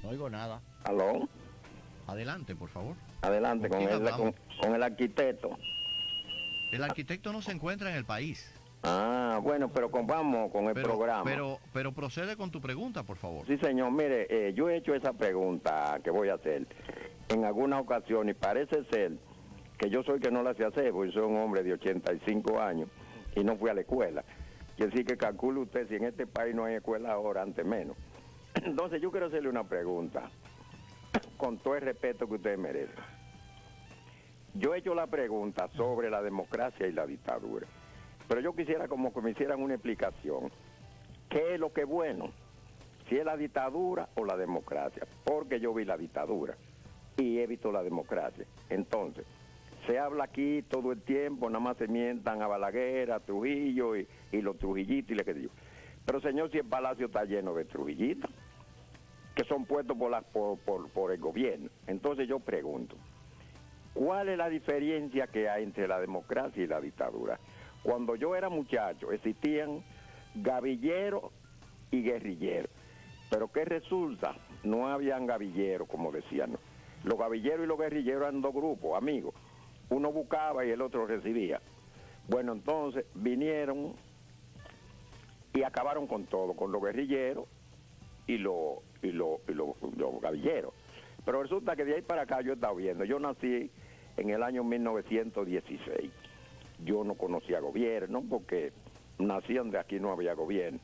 No oigo nada. ¿Aló? Adelante, por favor. Adelante, con el arquitecto. El arquitecto no se encuentra en el país. Ah, bueno, pero vamos con el programa. Pero procede con tu pregunta, por favor. Sí, señor, mire, yo he hecho esa pregunta que voy a hacer en alguna ocasión, y parece ser que yo soy que no la sé hacer, porque soy un hombre de 85 años y no fui a la escuela. Quiere decir que calcule usted, si en este país no hay escuela ahora, antes menos. Entonces yo quiero hacerle una pregunta, con todo el respeto que usted merece. Yo he hecho la pregunta sobre la democracia y la dictadura, pero yo quisiera como que me hicieran una explicación. ¿Qué es lo que es bueno si es la dictadura o la democracia, porque yo vi la dictadura y he visto la democracia. Entonces, se habla aquí todo el tiempo, nada más se mientan a Balaguer, a Trujillo y los trujillitos y le que digo. Pero señor, si el palacio está lleno de trujillitos, que son puestos por el gobierno. Entonces yo pregunto, ¿cuál es la diferencia que hay entre la democracia y la dictadura? Cuando yo era muchacho existían gavilleros y guerrilleros. Pero ¿qué resulta? No habían gavilleros, como decían. ¿No? Los gavilleros y los guerrilleros eran dos grupos, amigos. Uno buscaba y el otro recibía. Bueno, entonces vinieron y acabaron con todo, con los guerrilleros y los gavilleros. Pero resulta que de ahí para acá yo he estado viendo. Yo nací en el año 1916. Yo no conocía gobierno porque nací donde aquí no había gobierno.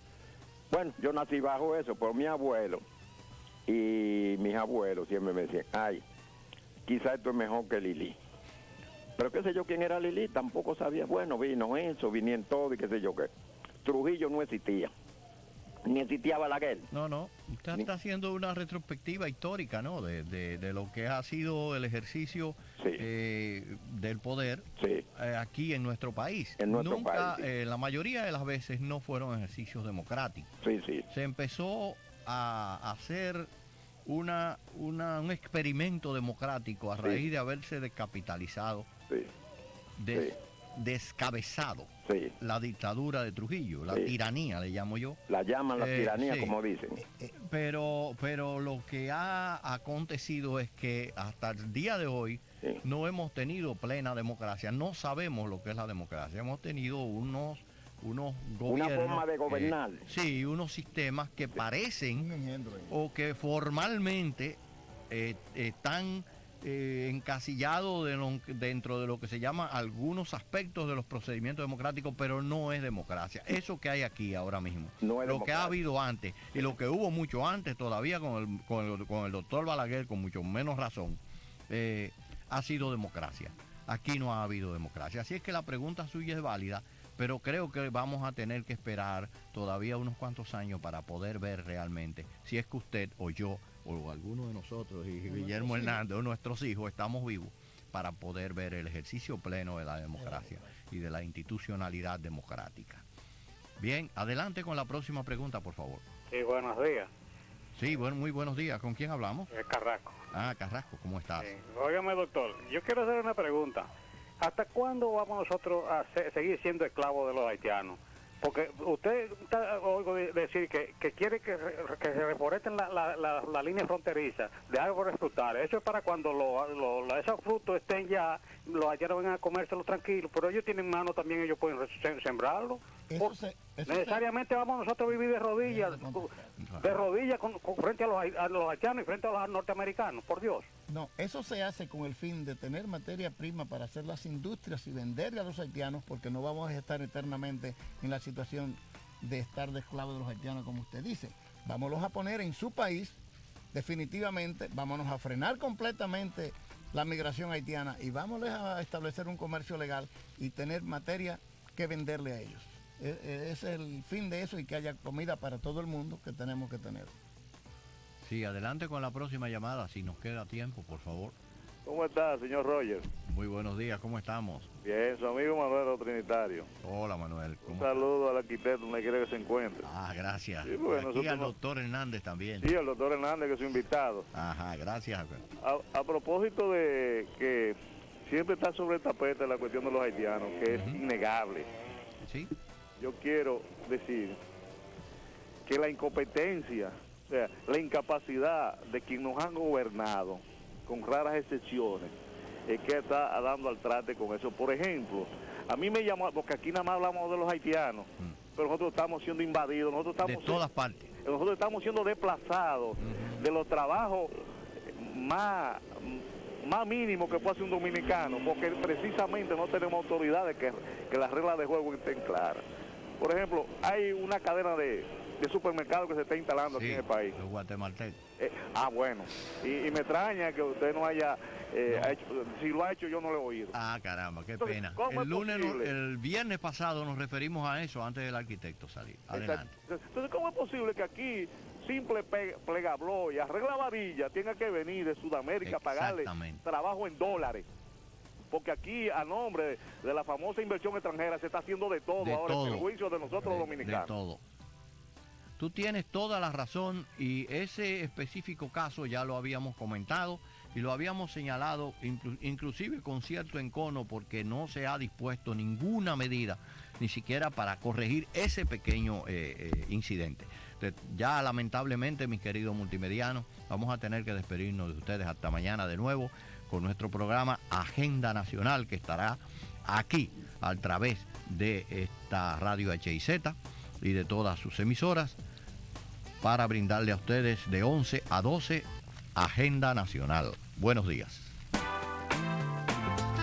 Bueno, yo nací bajo eso, por mi abuelo y mis abuelos siempre me decían, ay, quizá esto es mejor que Lili. Pero qué sé yo quién era Lili, tampoco sabía. Bueno, vino eso, vinieron todo y qué sé yo qué. Trujillo no existía, ni existía Balaguer. No, usted está haciendo una retrospectiva histórica, ¿no? De lo que ha sido el ejercicio Sí. del poder Sí. Aquí en nuestro país. En nuestro Nunca, país, sí. la mayoría de las veces no fueron ejercicios democráticos. Sí, sí. Se empezó a hacer un experimento democrático a Sí. raíz de haberse descapitalizado, Sí. Sí. descabezado Sí. la dictadura de Trujillo, la Sí. tiranía le llamo yo. La llaman la tiranía, sí. como dicen. Pero lo que ha acontecido es que hasta el día de hoy Sí. no hemos tenido plena democracia, no sabemos lo que es la democracia, hemos tenido unos gobiernos, forma de gobernar. sí, unos sistemas que Un parecen engendro ahí. o que formalmente están encasillados dentro de lo que se llama algunos aspectos de los procedimientos democráticos, pero no es democracia. Eso que hay aquí ahora mismo, No es lo que ha democracia. habido antes y lo que hubo mucho antes todavía con el doctor Balaguer, con mucho menos razón, ha sido democracia. Aquí no ha habido democracia. Así es que la pregunta suya es válida, pero creo que vamos a tener que esperar todavía unos cuantos años para poder ver realmente si es que usted o yo o alguno de nosotros y Guillermo Hernández o nuestros hijos estamos vivos para poder ver el ejercicio pleno de la democracia y de la institucionalidad democrática. Bien, adelante con la próxima pregunta, por favor. Sí, buenos días. Sí, bueno, muy buenos días. ¿Con quién hablamos? Carrasco. Ah, Carrasco, ¿cómo estás? Sí. Óigame, doctor, yo quiero hacer una pregunta. ¿Hasta cuándo vamos nosotros a seguir siendo esclavos de los haitianos? Porque usted oigo decir que quiere que se reforesten la línea fronteriza de árboles frutales. Eso es para cuando esos frutos estén ya, los haitianos vengan a comérselos tranquilos, pero ellos tienen mano también, ellos pueden sembrarlo. Necesariamente vamos nosotros a vivir de rodillas frente a los haitianos y frente a los norteamericanos, por Dios. No, eso se hace con el fin de tener materia prima para hacer las industrias y venderle a los haitianos, porque no vamos a estar eternamente en la situación de estar de esclavos de los haitianos, como usted dice. Vámonos a poner en su país, definitivamente, vámonos a frenar completamente la migración haitiana y vámonos a establecer un comercio legal y tener materia que venderle a ellos. Ese es el fin de eso, y que haya comida para todo el mundo, que tenemos que tener. Sí, adelante con la próxima llamada, si nos queda tiempo, por favor. ¿Cómo está, señor Roger? Muy buenos días, ¿cómo estamos? Bien, su amigo Manuel Trinitario. Hola, Manuel. Un saludo al arquitecto donde quiera que se encuentre. Ah, gracias. Sí, porque Aquí al nosotros doctor Hernández también. Sí, al doctor Hernández, que es su invitado. Ajá, gracias. A propósito de que siempre está sobre el tapete la cuestión de los haitianos, que es innegable. Sí. Yo quiero decir que la incompetencia, o sea, la incapacidad de quienes nos han gobernado, con raras excepciones, es que está dando al trate con eso. Por ejemplo, a mí me llamó, porque aquí nada más hablamos de los haitianos, pero nosotros estamos siendo invadidos, nosotros estamos de todas partes. Nosotros estamos siendo desplazados de los trabajos más mínimos que puede hacer un dominicano, porque precisamente no tenemos autoridades que las reglas de juego estén claras. Por ejemplo, hay una cadena de supermercados que se está instalando aquí en el país. Los guatemaltecos. Bueno. Y me extraña que usted no haya hecho, si lo ha hecho yo no lo he oído. Ah, caramba, qué Entonces, pena. ¿cómo es posible? El viernes pasado nos referimos a eso antes del arquitecto salir. Adelante. Entonces, ¿cómo es posible que aquí simple plegabló y arregla varilla tenga que venir de Sudamérica a pagarle trabajo en dólares. Porque aquí, a nombre de la famosa inversión extranjera, se está haciendo de todo ahora, en el juicio de nosotros los dominicanos. De todo. Tú tienes toda la razón, y ese específico caso ya lo habíamos comentado y lo habíamos señalado, inclusive con cierto encono, porque no se ha dispuesto ninguna medida, ni siquiera para corregir ese pequeño incidente. Ya lamentablemente, mis queridos multimedianos, vamos a tener que despedirnos de ustedes hasta mañana de nuevo con nuestro programa Agenda Nacional, que estará aquí a través de esta radio HIZ y de todas sus emisoras, para brindarle a ustedes de 11 a 12 Agenda Nacional. Buenos días.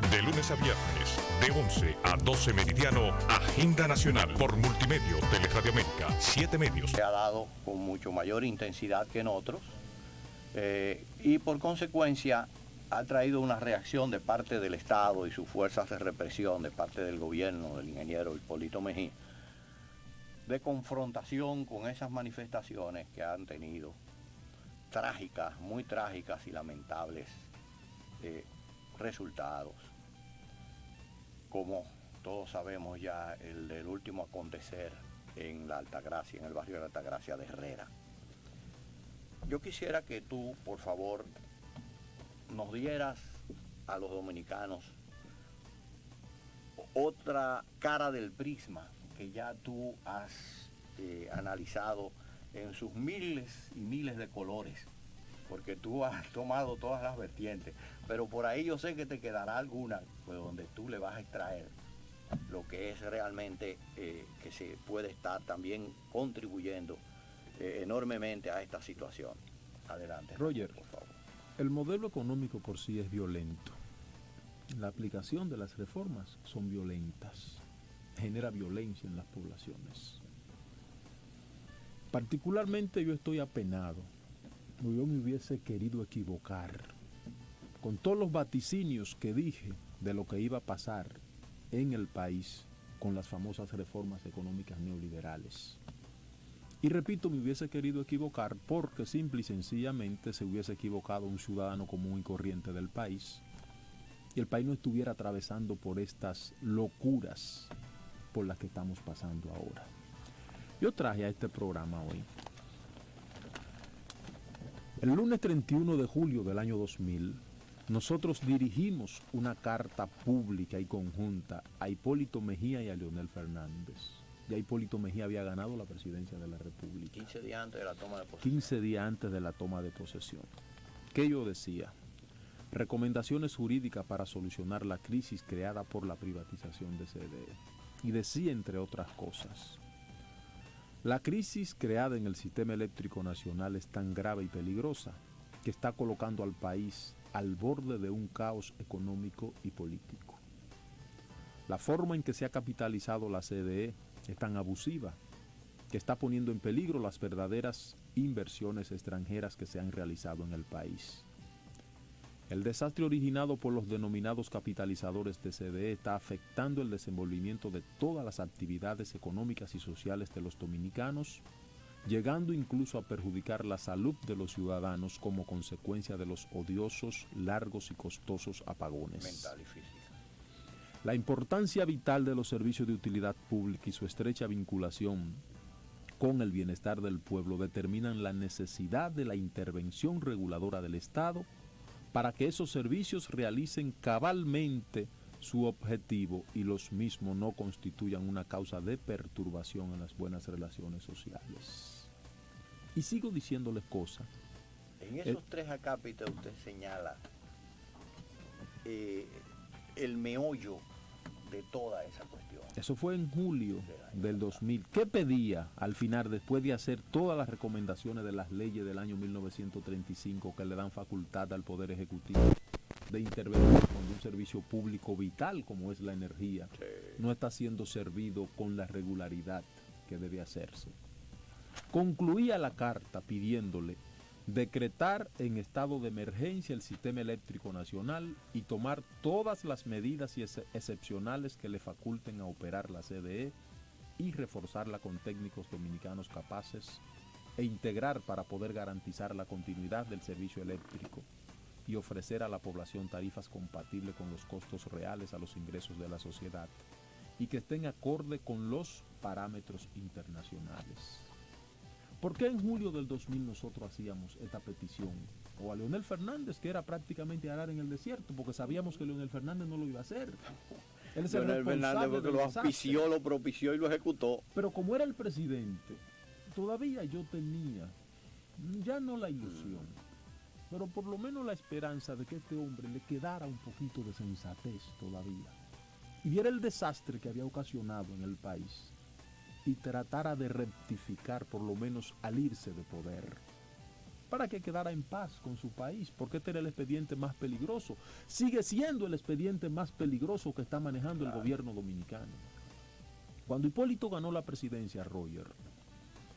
De lunes a viernes, de 11 a 12 meridiano, Agenda Nacional por Multimedio, Teleradio América, 7 medios. Se ha dado con mucho mayor intensidad que en otros, y por consecuencia ha traído una reacción de parte del Estado y sus fuerzas de represión, de parte del gobierno del ingeniero Hipólito Mejía, de confrontación con esas manifestaciones que han tenido trágicas, muy trágicas y lamentables resultados, como todos sabemos ya el del último acontecer en la Altagracia, en el barrio de la Altagracia de Herrera. Yo quisiera que tú, por favor, nos dieras a los dominicanos otra cara del prisma que ya tú has analizado en sus miles y miles de colores, porque tú has tomado todas las vertientes, pero por ahí yo sé que te quedará alguna, pues, donde tú le vas a extraer lo que es realmente que se puede estar también contribuyendo enormemente a esta situación. Adelante, Roger, por favor. El modelo económico por sí es violento. La aplicación de las reformas son violentas. Genera violencia en las poblaciones. Particularmente yo estoy apenado. Yo me hubiese querido equivocar con todos los vaticinios que dije de lo que iba a pasar en el país con las famosas reformas económicas neoliberales. Y repito, me hubiese querido equivocar porque simple y sencillamente se hubiese equivocado un ciudadano común y corriente del país y el país no estuviera atravesando por estas locuras por las que estamos pasando ahora. Yo traje a este programa hoy. El lunes 31 de julio del año 2000, nosotros dirigimos una carta pública y conjunta a Hipólito Mejía y a Leonel Fernández. Ya Hipólito Mejía había ganado la presidencia de la República. 15 días antes de la toma de posesión. 15 días antes de la toma de posesión. ¿Qué yo decía? Recomendaciones jurídicas para solucionar la crisis creada por la privatización de CDE. Y decía, entre otras cosas, la crisis creada en el sistema eléctrico nacional es tan grave y peligrosa que está colocando al país al borde de un caos económico y político. La forma en que se ha capitalizado la CDE es tan abusiva que está poniendo en peligro las verdaderas inversiones extranjeras que se han realizado en el país. El desastre originado por los denominados capitalizadores de CDE está afectando el desenvolvimiento de todas las actividades económicas y sociales de los dominicanos, llegando incluso a perjudicar la salud de los ciudadanos como consecuencia de los odiosos, largos y costosos apagones. Mental y física. La importancia vital de los servicios de utilidad pública y su estrecha vinculación con el bienestar del pueblo determinan la necesidad de la intervención reguladora del Estado para que esos servicios realicen cabalmente su objetivo y los mismos no constituyan una causa de perturbación en las buenas relaciones sociales. Y sigo diciéndoles cosas. En esos tres acápites usted señala el meollo de toda esa cuestión. Eso fue en julio del 2000. ¿Qué pedía al final, después de hacer todas las recomendaciones de las leyes del año 1935 que le dan facultad al Poder Ejecutivo de intervenir cuando un servicio público vital como es la energía no está siendo servido con la regularidad que debe hacerse? Concluía la carta pidiéndole decretar en estado de emergencia el sistema eléctrico nacional y tomar todas las medidas excepcionales que le faculten a operar la CDE y reforzarla con técnicos dominicanos capaces e integrar para poder garantizar la continuidad del servicio eléctrico y ofrecer a la población tarifas compatibles con los costos reales a los ingresos de la sociedad y que estén acorde con los parámetros internacionales. ¿Por qué en julio del 2000 nosotros hacíamos esta petición? O a Leonel Fernández, que era prácticamente arar en el desierto, porque sabíamos que Leonel Fernández no lo iba a hacer. Él es el responsable porque lo auspició, lo propició y lo ejecutó. Pero como era el presidente, todavía yo tenía, ya no la ilusión, pero por lo menos la esperanza de que este hombre le quedara un poquito de sensatez todavía y viera el desastre que había ocasionado en el país y tratara de rectificar, por lo menos al irse de poder, para que quedara en paz con su país, porque este era el expediente más peligroso. Sigue siendo el expediente más peligroso que está manejando el gobierno dominicano. Cuando Hipólito ganó la presidencia, Roger,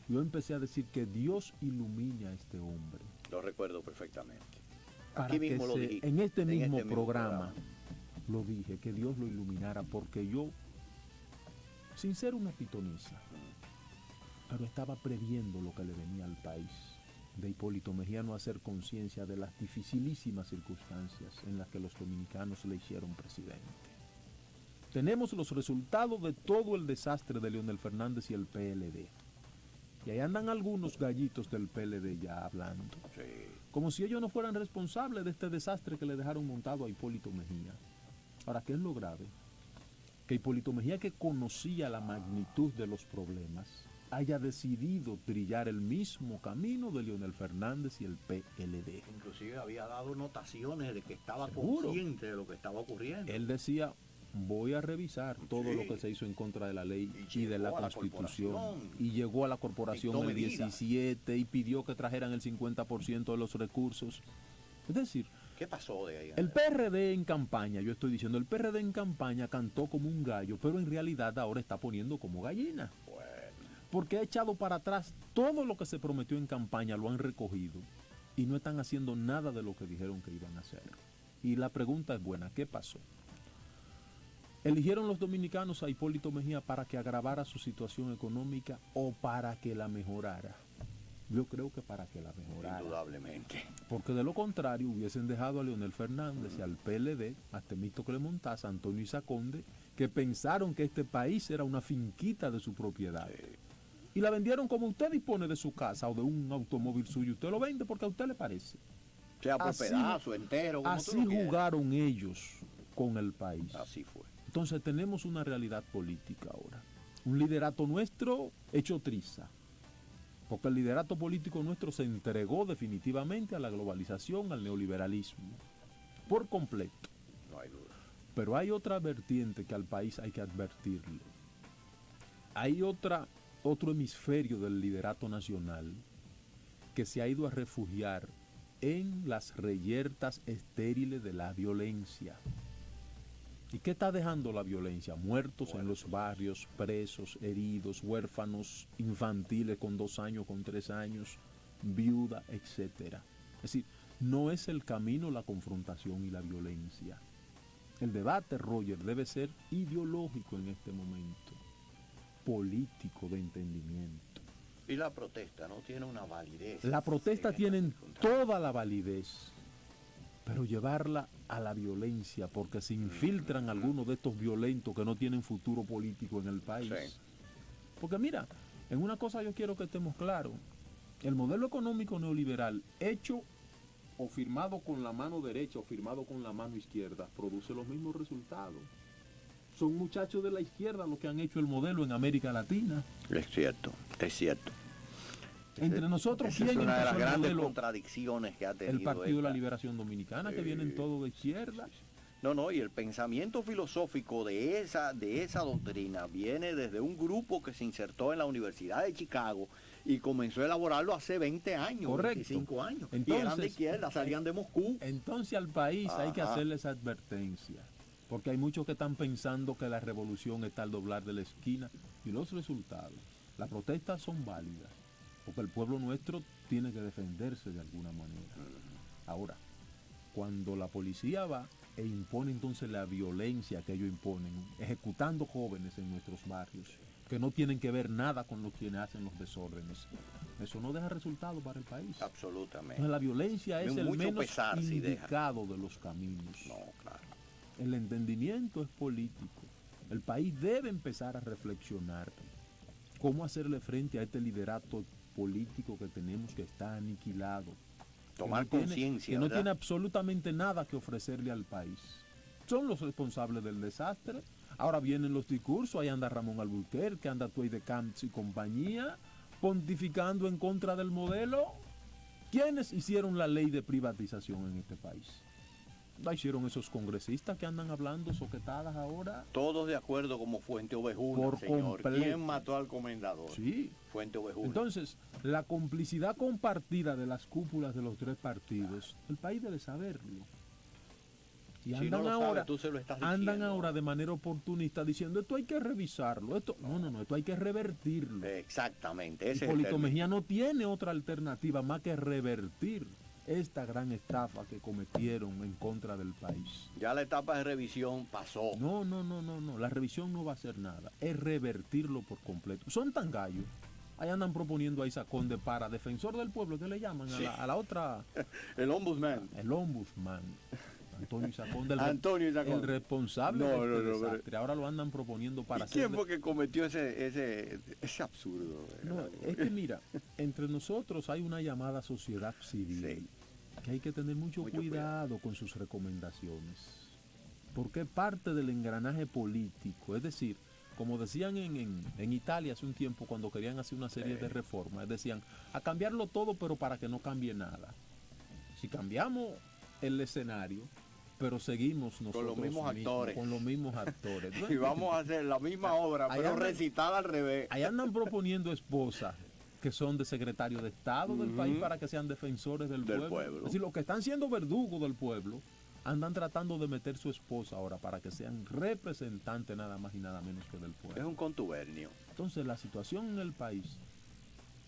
yo empecé a decir que Dios ilumine a este hombre. Lo recuerdo perfectamente. Para Aquí que mismo lo dije. en este mismo programa lo dije, que Dios lo iluminara, porque yo, sin ser una pitoniza, pero estaba previendo lo que le venía al país de Hipólito Mejía, no hacer conciencia de las dificilísimas circunstancias en las que los dominicanos le hicieron presidente. Tenemos los resultados de todo el desastre de Leonel Fernández y el PLD. Y ahí andan algunos gallitos del PLD ya hablando. Sí. Como si ellos no fueran responsables de este desastre que le dejaron montado a Hipólito Mejía. Ahora, ¿qué es lo grave? Que Hipólito Mejía, que conocía la magnitud de los problemas, haya decidido trillar el mismo camino de Leonel Fernández y el PLD. Inclusive había dado notaciones de que estaba Seguro. Consciente de lo que estaba ocurriendo. Él decía, voy a revisar todo lo que se hizo en contra de la ley y de la Constitución. Y llegó a la corporación el 17 y pidió que trajeran el 50% de los recursos. Es decir, ¿qué pasó de ahí? El PRD en campaña, yo estoy diciendo, el PRD en campaña cantó como un gallo, pero en realidad ahora está poniendo como gallina. Porque ha echado para atrás todo lo que se prometió en campaña, lo han recogido y no están haciendo nada de lo que dijeron que iban a hacer. Y la pregunta es buena, ¿qué pasó? ¿Eligieron los dominicanos a Hipólito Mejía para que agravara su situación económica o para que la mejorara? Yo creo que para que la mejorara. Indudablemente. Porque de lo contrario hubiesen dejado a Leonel Fernández y al PLD, a Temístocles Montaz, a Antonio Isaconde, que pensaron que este país era una finquita de su propiedad. Sí. Y la vendieron como usted dispone de su casa o de un automóvil suyo. Usted lo vende porque a usted le parece. Sea por pedazo, entero. Como así jugaron ellos con el país. Así fue. Entonces tenemos una realidad política ahora. Un liderato nuestro hecho triza. Porque el liderato político nuestro se entregó definitivamente a la globalización, al neoliberalismo. Por completo. No hay duda. Pero hay otra vertiente que al país hay que advertirle. Hay otro hemisferio del liderato nacional que se ha ido a refugiar en las reyertas estériles de la violencia. ¿Y qué está dejando la violencia? Muertos en los barrios, presos, heridos, huérfanos infantiles con 2 años, con 3 años, viuda, etc. Es decir, no es el camino la confrontación y la violencia. El debate, Roger, debe ser ideológico en este momento, político, de entendimiento. Y la protesta no tiene una validez. La protesta tiene toda la validez, pero llevarla a la violencia, porque se infiltran algunos de estos violentos que no tienen futuro político en el país. Sí. Porque mira, en una cosa yo quiero que estemos claros, el modelo económico neoliberal hecho o firmado con la mano derecha o firmado con la mano izquierda produce los mismos resultados. Son muchachos de la izquierda los que han hecho el modelo en América Latina. Es cierto, es cierto. Entre nosotros, ¿quién es una de las grandes contradicciones que ha tenido el Partido de la Liberación Dominicana, que vienen todos de izquierda? No, y el pensamiento filosófico de esa doctrina viene desde un grupo que se insertó en la Universidad de Chicago y comenzó a elaborarlo hace 20 años, correcto, 25 años. Entonces, y eran de izquierda, salían de Moscú. Entonces al país hay que hacerle esa advertencia, porque hay muchos que están pensando que la revolución está al doblar de la esquina, y los resultados, las protestas son válidas, porque el pueblo nuestro tiene que defenderse de alguna manera. Ahora, cuando la policía va e impone entonces la violencia que ellos imponen, ejecutando jóvenes en nuestros barrios, que no tienen que ver nada con los quienes hacen los desórdenes. Eso no deja resultado para el país. Absolutamente. Entonces, la violencia es el Mucho menos pesar si deja. indicado de los caminos. No, claro. El entendimiento es político. El país debe empezar a reflexionar cómo hacerle frente a este liderato político que tenemos, que está aniquilado. Tomar Que no tiene- conciencia, Que no ¿verdad? tiene absolutamente nada que ofrecerle al país. Son los responsables del desastre. Ahora vienen los discursos, ahí anda Ramón Alburquerque, anda Tuey de Camps y compañía, pontificando en contra del modelo. ¿Quiénes hicieron la ley de privatización en este país? La hicieron esos congresistas que andan hablando soquetadas ahora. Todos de acuerdo como Fuente Ovejuna, Por señor. completo. ¿Quién mató al comendador? Sí. Fuente Ovejuna. Entonces, la complicidad compartida de las cúpulas de los tres partidos, el país debe saberlo. Y Si andan no lo sabe, ahora, tú se lo estás andan diciendo. ahora de manera oportunista diciendo esto hay que revisarlo, esto no, esto hay que revertirlo. Exactamente, ese es el Hipólito término. Mejía no tiene otra alternativa más que revertir esta gran estafa que cometieron en contra del país. Ya la etapa de revisión pasó. No, la revisión no va a hacer nada, es revertirlo por completo. Son tan gallos. Ahí andan proponiendo a Isa Conde para defensor del pueblo, que le llaman Sí. a la otra. El ombudsman. El ombudsman. Antonio Isaconde, Antonio Isaconde. el responsable No, de este no, no, desastre. pero- Ahora lo andan proponiendo para ¿Y quién hacer- fue que cometió ese absurdo? No, es que mira, entre nosotros hay una llamada sociedad civil que hay que tener mucho cuidado con sus recomendaciones, porque es parte del engranaje político. Es decir, como decían en Italia hace un tiempo cuando querían hacer una serie de reformas, decían a cambiarlo todo pero para que no cambie nada. Si cambiamos el escenario, pero seguimos nosotros los mismos actores. con los mismos actores. Y vamos a hacer la misma obra, Ahí pero andan- recitada al revés. Ahí andan proponiendo esposas que son de secretario de Estado del país para que sean defensores del pueblo. Es decir, los que están siendo verdugos del pueblo andan tratando de meter su esposa ahora para que sean representantes nada más y nada menos que del pueblo. Es un contubernio. Entonces la situación en el país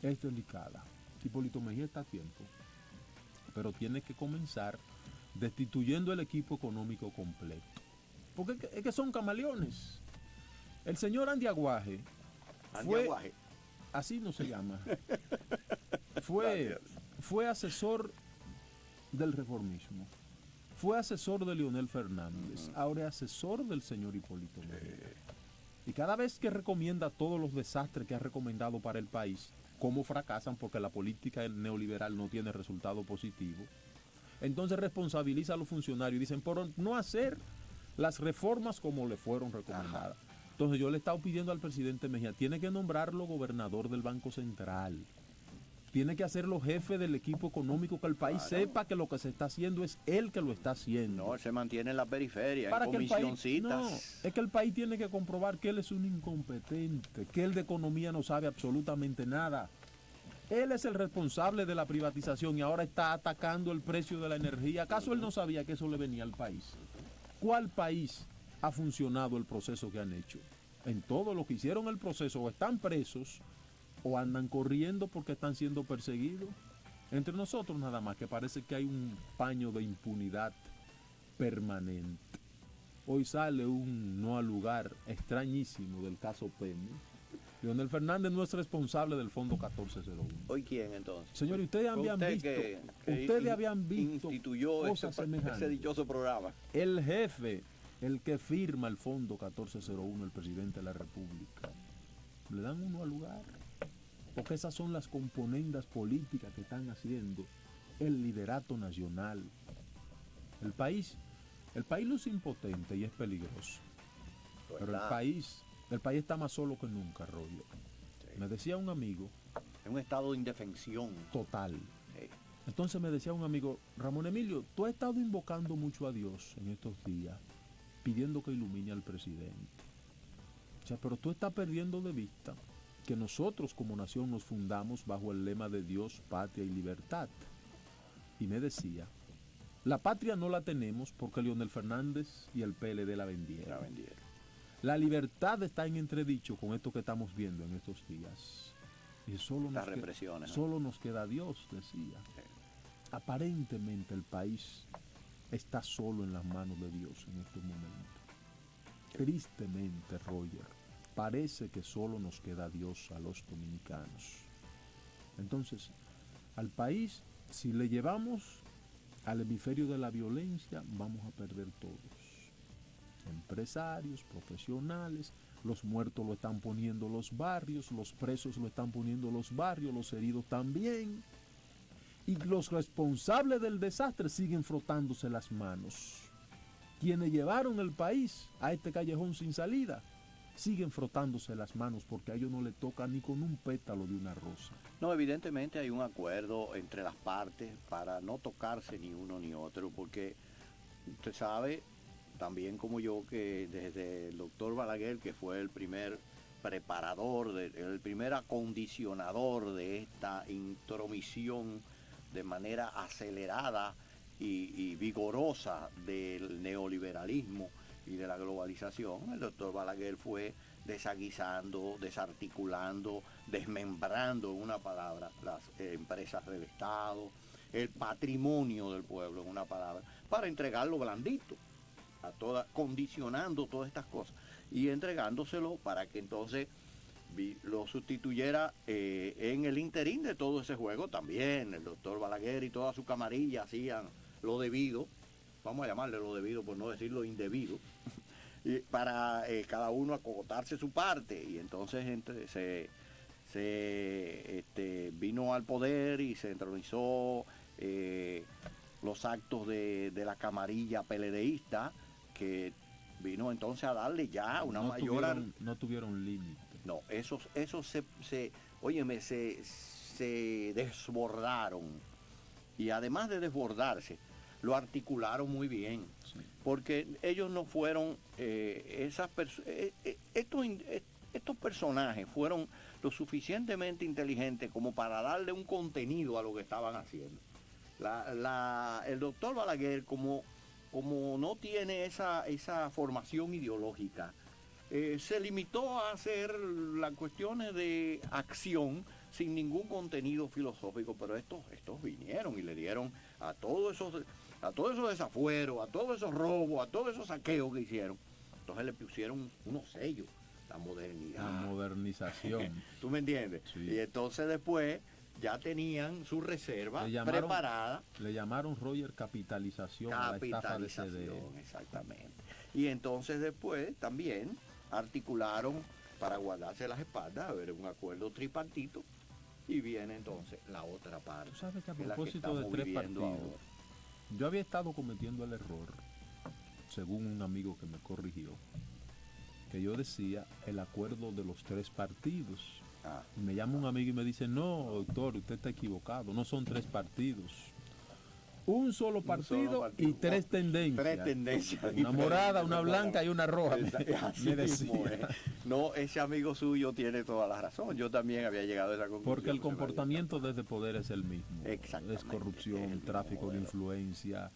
es delicada. Hipólito Mejía está a tiempo, pero tiene que comenzar destituyendo el equipo económico completo. Porque es que son camaleones. El señor Andy Aguaje Andy fue, Aguaje. así no se llama, fue asesor del reformismo, fue asesor de Leonel Fernández, ahora es asesor del señor Hipólito Mejía. Y cada vez que recomienda todos los desastres que ha recomendado para el país, cómo fracasan porque la política neoliberal no tiene resultado positivo, entonces responsabiliza a los funcionarios y dicen por no hacer las reformas como le fueron recomendadas. Entonces yo le he estado pidiendo al presidente Mejía, tiene que nombrarlo gobernador del Banco Central, tiene que hacerlo jefe del equipo económico, que el país sepa que lo que se está haciendo es él que lo está haciendo. No, él se mantiene en la periferia, Para en que el país, comisioncitas. no, es que el país tiene que comprobar que él es un incompetente, que él de economía no sabe absolutamente nada. Él es el responsable de la privatización y ahora está atacando el precio de la energía. ¿Acaso él no sabía que eso le venía al país? ¿Cuál país ha funcionado el proceso que han hecho? En todo lo que hicieron el proceso o están presos o andan corriendo porque están siendo perseguidos. Entre nosotros nada más, que parece que hay un paño de impunidad permanente. Hoy sale un no al lugar extrañísimo del caso Pemex. Leonel Fernández no es responsable del Fondo 1401. ¿Hoy quién entonces? Señores, ustedes Fue habían usted visto, que ustedes habían visto instituyó cosas ese semejantes. dichoso programa. El jefe, el que firma el Fondo 1401, el presidente de la República, le dan uno al lugar. Porque esas son las componendas políticas que están haciendo el liderato nacional. El país luce impotente y es peligroso. Pero el país está más solo que nunca, Roger. Me decía un amigo. En un estado de indefensión. Total. Entonces me decía un amigo, Ramón Emilio, tú has estado invocando mucho a Dios en estos días, pidiendo que ilumine al presidente. O sea, pero tú estás perdiendo de vista que nosotros como nación nos fundamos bajo el lema de Dios, patria y libertad. Y me decía, la patria no la tenemos porque Leonel Fernández y el PLD la vendieron. La libertad está en entredicho con esto que estamos viendo en estos días. Y Las represiones, ¿no? solo nos queda Dios, decía. Aparentemente el país está solo en las manos de Dios en estos momentos. Tristemente, Roger. parece que solo nos queda Dios a los dominicanos. Entonces, al país, si le llevamos al hemisferio de la violencia, vamos a perder todos. Empresarios, profesionales, los muertos lo están poniendo los barrios, los presos lo están poniendo los barrios, los heridos también. Y los responsables del desastre siguen frotándose las manos. Quienes llevaron el país a este callejón sin salida siguen frotándose las manos porque a ellos no le toca ni con un pétalo de una rosa. No, evidentemente hay un acuerdo entre las partes para no tocarse ni uno ni otro, porque usted sabe también como yo que desde el doctor Balaguer, que fue el primer preparador, el primer acondicionador de esta intromisión de manera acelerada y vigorosa del neoliberalismo y de la globalización, el doctor Balaguer fue desaguisando, desarticulando, desmembrando, en una palabra, las empresas del Estado, el patrimonio del pueblo, en una palabra, para entregarlo blandito, condicionando todas estas cosas y entregándoselo para que entonces lo sustituyera en el interín de todo ese juego. También el doctor Balaguer y toda su camarilla hacían lo debido, vamos a llamarle lo debido por no decir lo indebido, y para cada uno acogotarse su parte, y entonces vino al poder y se entronizó los actos de la camarilla PLDista, que vino entonces a darle ya una mayor... No tuvieron límite. No, esos se desbordaron, y además de desbordarse, lo articularon muy bien, sí. Porque ellos no fueron, estos personajes fueron lo suficientemente inteligentes como para darle un contenido a lo que estaban haciendo. El doctor Balaguer, como no tiene esa formación ideológica, se limitó a hacer las cuestiones de acción sin ningún contenido filosófico, pero estos vinieron y le dieron a todos esos desafueros, a todos esos robos, a todos esos saqueos que hicieron. Entonces le pusieron unos sellos, la modernidad. La modernización. ¿Tú me entiendes? Sí. Y entonces después ya tenían su reserva preparada. Le llamaron, Roger, capitalización a la estafa de CDE. Exactamente. Y entonces después también articularon para guardarse las espaldas, a ver, un acuerdo tripartito, y viene entonces la otra parte. ¿Tú sabes que a propósito de tres partidos, ahora, yo había estado cometiendo el error, según un amigo que me corrigió, que yo decía el acuerdo de los tres partidos? Me llama un amigo y me dice, no, doctor, usted está equivocado, no son tres partidos. Un solo partido y tres tendencias. Tres tendencias. Una morada, una blanca y una roja. Me decía. No, ese amigo suyo tiene toda la razón. Yo también había llegado a esa conclusión. Porque el comportamiento desde poder es el mismo. Exactamente. Es corrupción, tráfico de influencia,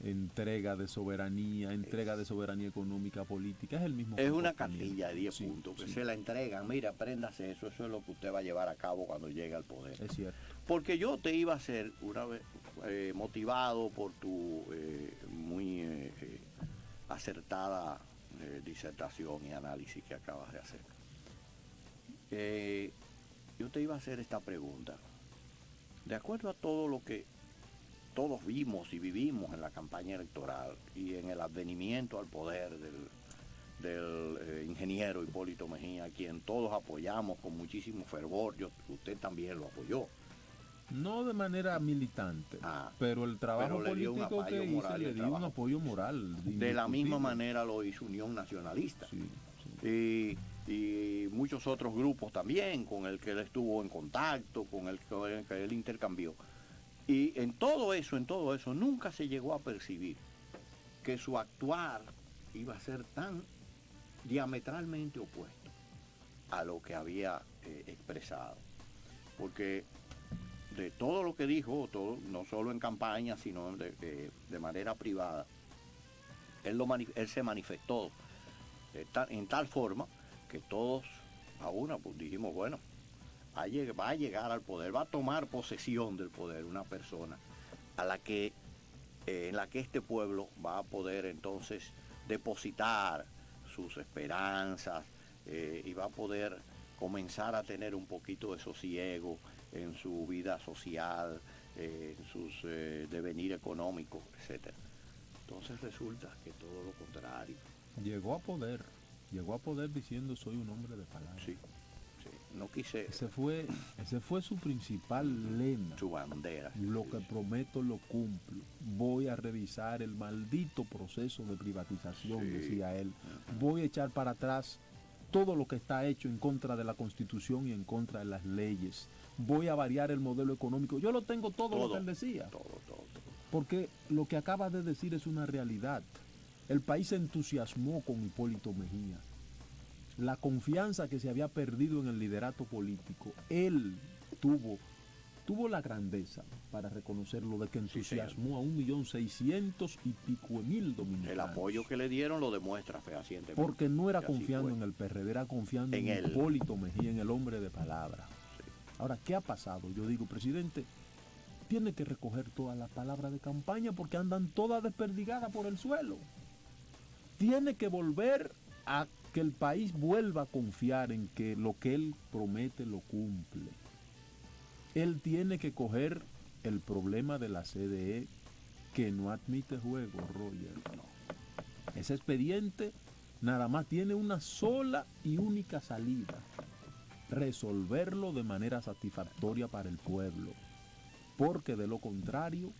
entrega de soberanía económica, política, es el mismo. Es una cartilla de 10 puntos que se la entregan. Mira, apréndase eso es lo que usted va a llevar a cabo cuando llegue al poder. Es cierto. Porque yo te iba a hacer una vez, motivado por tu muy acertada disertación y análisis que acabas de hacer. Yo te iba a hacer esta pregunta. De acuerdo a todo lo que todos vimos y vivimos en la campaña electoral y en el advenimiento al poder del ingeniero Hipólito Mejía, a quien todos apoyamos con muchísimo fervor, usted también lo apoyó. No de manera militante, pero el trabajo político que hizo le dio un apoyo moral. De la misma manera lo hizo Unión Nacionalista. Sí. Y muchos otros grupos también con el que él estuvo en contacto, con el que él intercambió. Y en todo eso nunca se llegó a percibir que su actuar iba a ser tan diametralmente opuesto a lo que había expresado. Porque de todo lo que dijo, no solo en campaña, sino de manera privada, él se manifestó en tal forma que todos a una pues dijimos, bueno, va a llegar al poder, va a tomar posesión del poder una persona en la que este pueblo va a poder entonces depositar sus esperanzas, y va a poder comenzar a tener un poquito de sosiego en su vida social, en sus devenir económicos, etcétera. Entonces resulta que todo lo contrario. Llegó a poder diciendo soy un hombre de palabra. Sí, no quise. Ese fue su principal lema. Su bandera. Lo que prometo lo cumplo. Voy a revisar el maldito proceso de privatización, decía él. Voy a echar para atrás todo lo que está hecho en contra de la Constitución y en contra de las leyes. Voy a variar el modelo económico. Yo lo tengo todo lo que él decía. Todo. Porque lo que acaba de decir es una realidad. El país se entusiasmó con Hipólito Mejía. La confianza que se había perdido en el liderato político, él tuvo la grandeza para reconocerlo, de que entusiasmó a 1.600.000 y pico dominicanos. El apoyo que le dieron lo demuestra fehacientemente. Porque no era confiando en el PRD, era confiando en Hipólito Mejía, en el hombre de palabra. Sí. Ahora, ¿qué ha pasado? Yo digo, presidente, tiene que recoger todas las palabras de campaña porque andan todas desperdigadas por el suelo. Tiene que volver a que el país vuelva a confiar en que lo que él promete lo cumple. Él tiene que coger el problema de la CDE, que no admite juego, Roger. No. Ese expediente nada más tiene una sola y única salida: resolverlo de manera satisfactoria para el pueblo, porque de lo contrario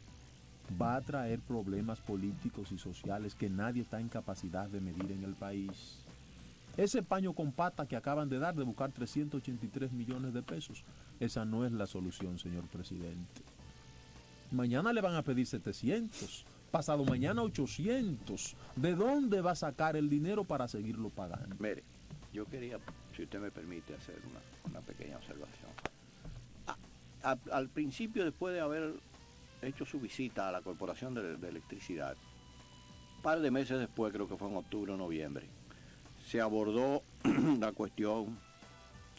va a traer problemas políticos y sociales que nadie está en capacidad de medir en el país. Ese paño con pata que acaban de dar, de buscar 383 millones de pesos, esa no es la solución, señor presidente. Mañana le van a pedir 700, pasado mañana 800. ¿De dónde va a sacar el dinero para seguirlo pagando? Mire, yo quería, si usted me permite, hacer una pequeña observación. Al principio, después de haber hecho su visita a la Corporación de Electricidad, un par de meses después, creo que fue en octubre o noviembre, se abordó la cuestión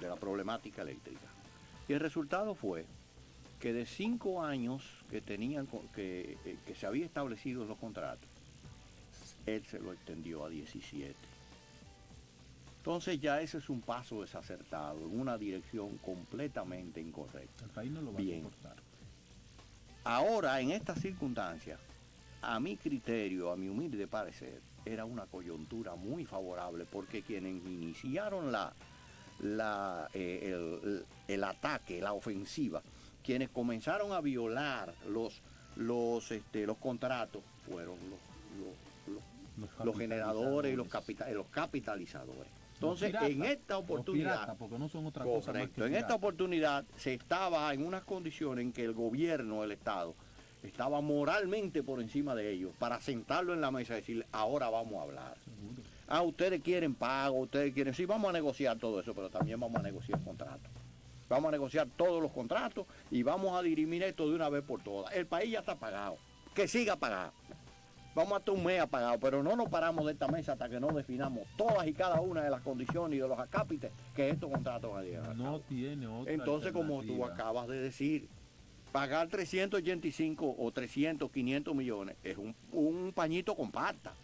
de la problemática eléctrica. Y el resultado fue que de 5 años que tenían que se había establecido en los contratos, él se lo extendió a 17. Entonces ya ese es un paso desacertado, en una dirección completamente incorrecta. El país no lo va a soportar. Ahora, en estas circunstancias, a mi criterio, a mi humilde parecer, era una coyuntura muy favorable, porque quienes iniciaron el ataque, la ofensiva, quienes comenzaron a violar los contratos, fueron los generadores y los capitalizadores. Entonces, en esta oportunidad, porque no son otra correcto, cosa más que en esta oportunidad se estaba en unas condiciones en que el gobierno, el Estado, estaba moralmente por encima de ellos, para sentarlo en la mesa y decirle, ahora vamos a hablar. Seguro. Ustedes quieren pago, ustedes quieren, sí, vamos a negociar todo eso, pero también vamos a negociar contratos. Vamos a negociar todos los contratos y vamos a dirimir esto de una vez por todas. El país ya está pagado, que siga pagado. Vamos a estar un mes apagado, pero no nos paramos de esta mesa hasta que no definamos todas y cada una de las condiciones y de los acápites que estos contratos van a llegar. No tiene otra. Entonces, como tú acabas de decir, pagar 385 o 300, 500 millones es un pañito con pata.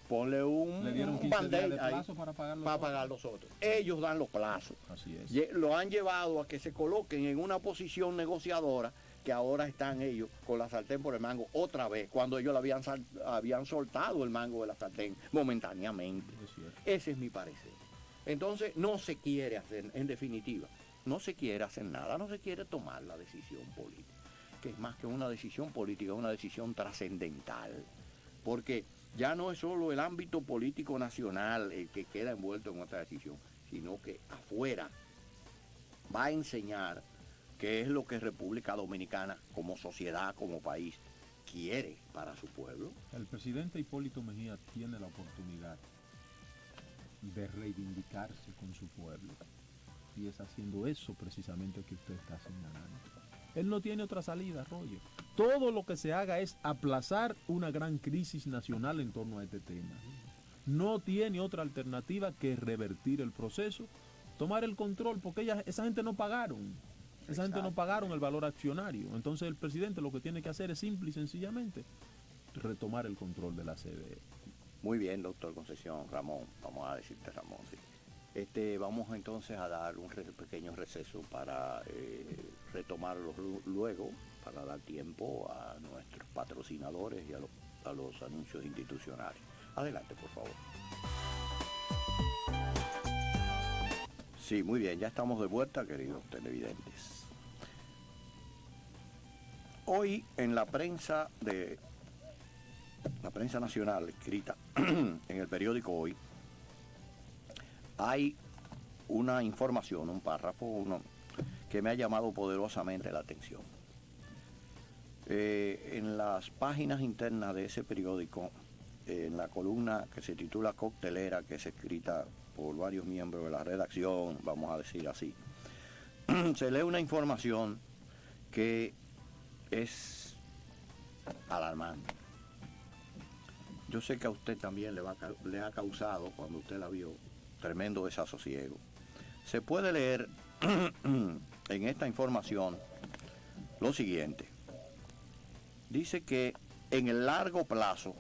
Ponle un band-aid ahí para pagar los otros. Ellos dan los plazos. Así es. Lo han llevado a que se coloquen en una posición negociadora, que ahora están ellos con la sartén por el mango otra vez, cuando ellos habían soltado el mango de la sartén momentáneamente. Ese es mi parecer. Entonces no se quiere hacer, en definitiva, no se quiere hacer nada, no se quiere tomar la decisión política, que es más que una decisión política, es una decisión trascendental, porque ya no es solo el ámbito político nacional el que queda envuelto en otra decisión, sino que afuera va a enseñar qué es lo que República Dominicana, como sociedad, como país, quiere para su pueblo. El presidente Hipólito Mejía tiene la oportunidad de reivindicarse con su pueblo, y es haciendo eso precisamente que usted está señalando. Él no tiene otra salida, Roger. Todo lo que se haga es aplazar una gran crisis nacional en torno a este tema. No tiene otra alternativa que revertir el proceso, tomar el control, porque esa gente no pagaron. Esa gente no pagaron el valor accionario. Entonces el presidente lo que tiene que hacer es simple y sencillamente retomar el control de la CDE. Muy bien, doctor Concesión, Ramón, vamos a decirte Ramón, sí. Vamos entonces a dar un pequeño receso para retomarlos luego, para dar tiempo a nuestros patrocinadores y a los anuncios institucionales. Adelante, por favor. Sí, muy bien, ya estamos de vuelta, queridos televidentes. Hoy en la prensa nacional escrita en el periódico Hoy, hay una información, un párrafo, que me ha llamado poderosamente la atención. En las páginas internas de ese periódico, en la columna que se titula Coctelera, que es escrita por varios miembros de la redacción, vamos a decir así, se lee una información que es alarmante. Yo sé que a usted también le ha causado, cuando usted la vio, tremendo desasosiego. Se puede leer en esta información lo siguiente. Dice que en el largo plazo,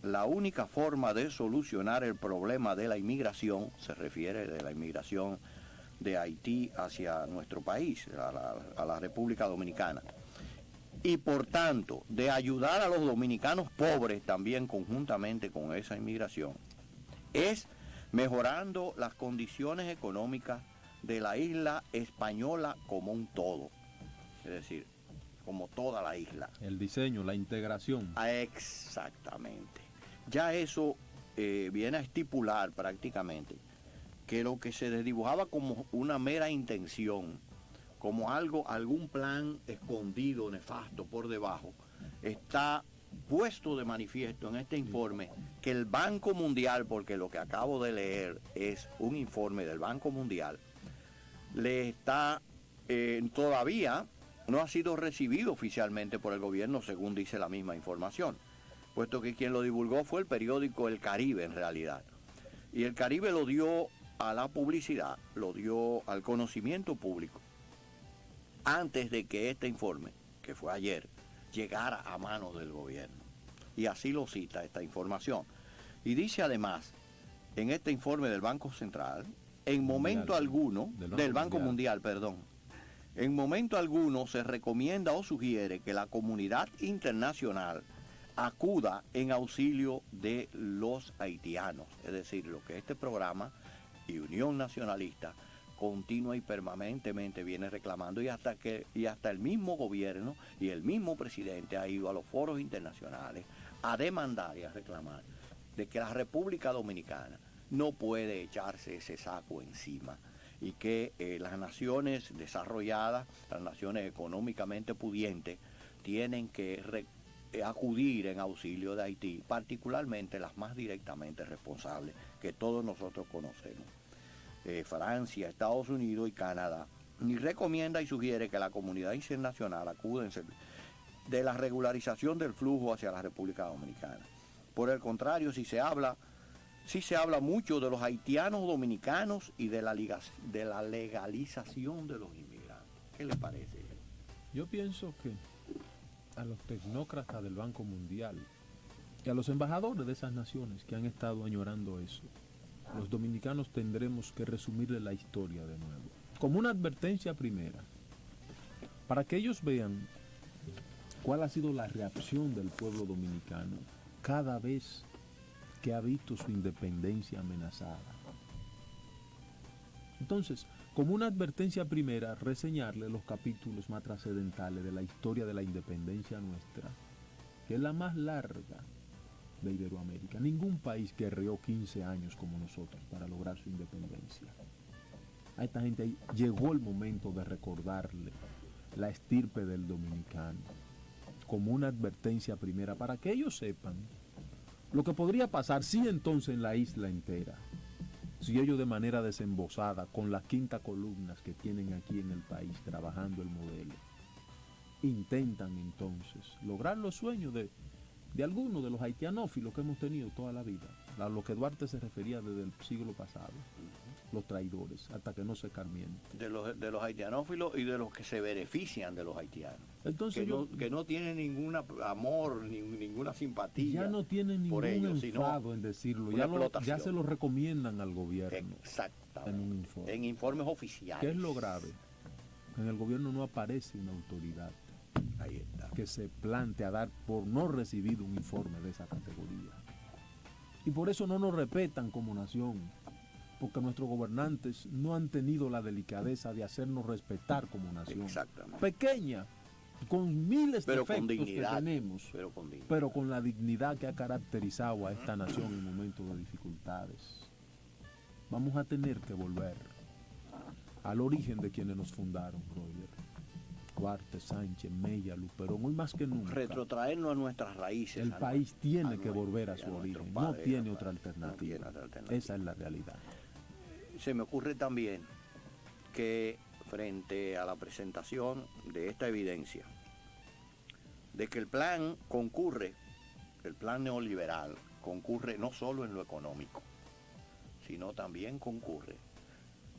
la única forma de solucionar el problema de la inmigración, se refiere de la inmigración de Haití hacia nuestro país, a la República Dominicana, y por tanto de ayudar a los dominicanos pobres también conjuntamente con esa inmigración, es mejorando las condiciones económicas de la isla española como un todo, es decir, como toda la isla. El diseño, la integración. Exactamente. Ya eso viene a estipular prácticamente que lo que se desdibujaba como una mera intención, como algún plan escondido, nefasto por debajo, está puesto de manifiesto en este informe que el Banco Mundial, porque lo que acabo de leer es un informe del Banco Mundial, le está todavía no ha sido recibido oficialmente por el gobierno, según dice la misma información, puesto que quien lo divulgó fue el periódico El Caribe en realidad. Y El Caribe lo dio a la publicidad, lo dio al conocimiento público, antes de que este informe, que fue ayer, llegara a manos del gobierno. Y así lo cita esta información. Y dice además, en este informe del Banco Central, en momento alguno, del Banco Mundial, perdón, en momento alguno se recomienda o sugiere que la comunidad internacional acuda en auxilio de los haitianos, es decir, lo que este programa y Unión Nacionalista continua y permanentemente viene reclamando, y hasta el mismo gobierno y el mismo presidente ha ido a los foros internacionales a demandar y a reclamar de que la República Dominicana no puede echarse ese saco encima, y que las naciones desarrolladas, las naciones económicamente pudientes, tienen que acudir en auxilio de Haití, particularmente las más directamente responsables, que todos nosotros conocemos. Francia, Estados Unidos y Canadá, y recomienda y sugiere que la comunidad internacional acude de la regularización del flujo hacia la República Dominicana. Por el contrario, sí se habla mucho de los haitianos dominicanos y de la legalización de los inmigrantes. ¿Qué le parece? Yo pienso que a los tecnócratas del Banco Mundial y a los embajadores de esas naciones que han estado añorando eso, los dominicanos tendremos que resumirle la historia de nuevo, como una advertencia primera, para que ellos vean cuál ha sido la reacción del pueblo dominicano cada vez que ha visto su independencia amenazada. Entonces, como una advertencia primera, reseñarle los capítulos más trascendentales de la historia de la independencia nuestra, que es la más larga de Iberoamérica. Ningún país guerreó 15 años como nosotros para lograr su independencia. A esta gente llegó el momento de recordarle la estirpe del dominicano, como una advertencia primera, para que ellos sepan lo que podría pasar si entonces en la isla entera, si ellos de manera desembosada, con las quinta columnas que tienen aquí en el país, trabajando el modelo, intentan entonces lograr los sueños de de algunos de los haitianófilos que hemos tenido toda la vida, a lo que Duarte se refería desde el siglo pasado, los traidores, hasta que no se carmienten. De los haitianófilos y de los que se benefician de los haitianos. Entonces que no tienen ningún amor, ninguna simpatía. Ya no tienen ningún por ellos, enfado en decirlo, ya se lo recomiendan al gobierno. Exactamente. En informes oficiales. ¿Qué es lo grave? En el gobierno no aparece una autoridad ahí está, que se plante a dar por no recibir un informe de esa categoría. Y por eso no nos respetan como nación, porque nuestros gobernantes no han tenido la delicadeza de hacernos respetar como nación. Exactamente. Pequeña, con miles de con defectos dignidad, que tenemos, pero con la dignidad que ha caracterizado a esta nación en momentos de dificultades. Vamos a tener que volver al origen de quienes nos fundaron, Roger. Duarte, Sánchez, Mella, Luperón, hoy más que nunca. Retrotraernos a nuestras raíces. El país tiene que volver a su origen, no tiene otra alternativa. Esa es la realidad. Se me ocurre también que frente a la presentación de esta evidencia, de que el plan neoliberal concurre no solo en lo económico, sino también concurre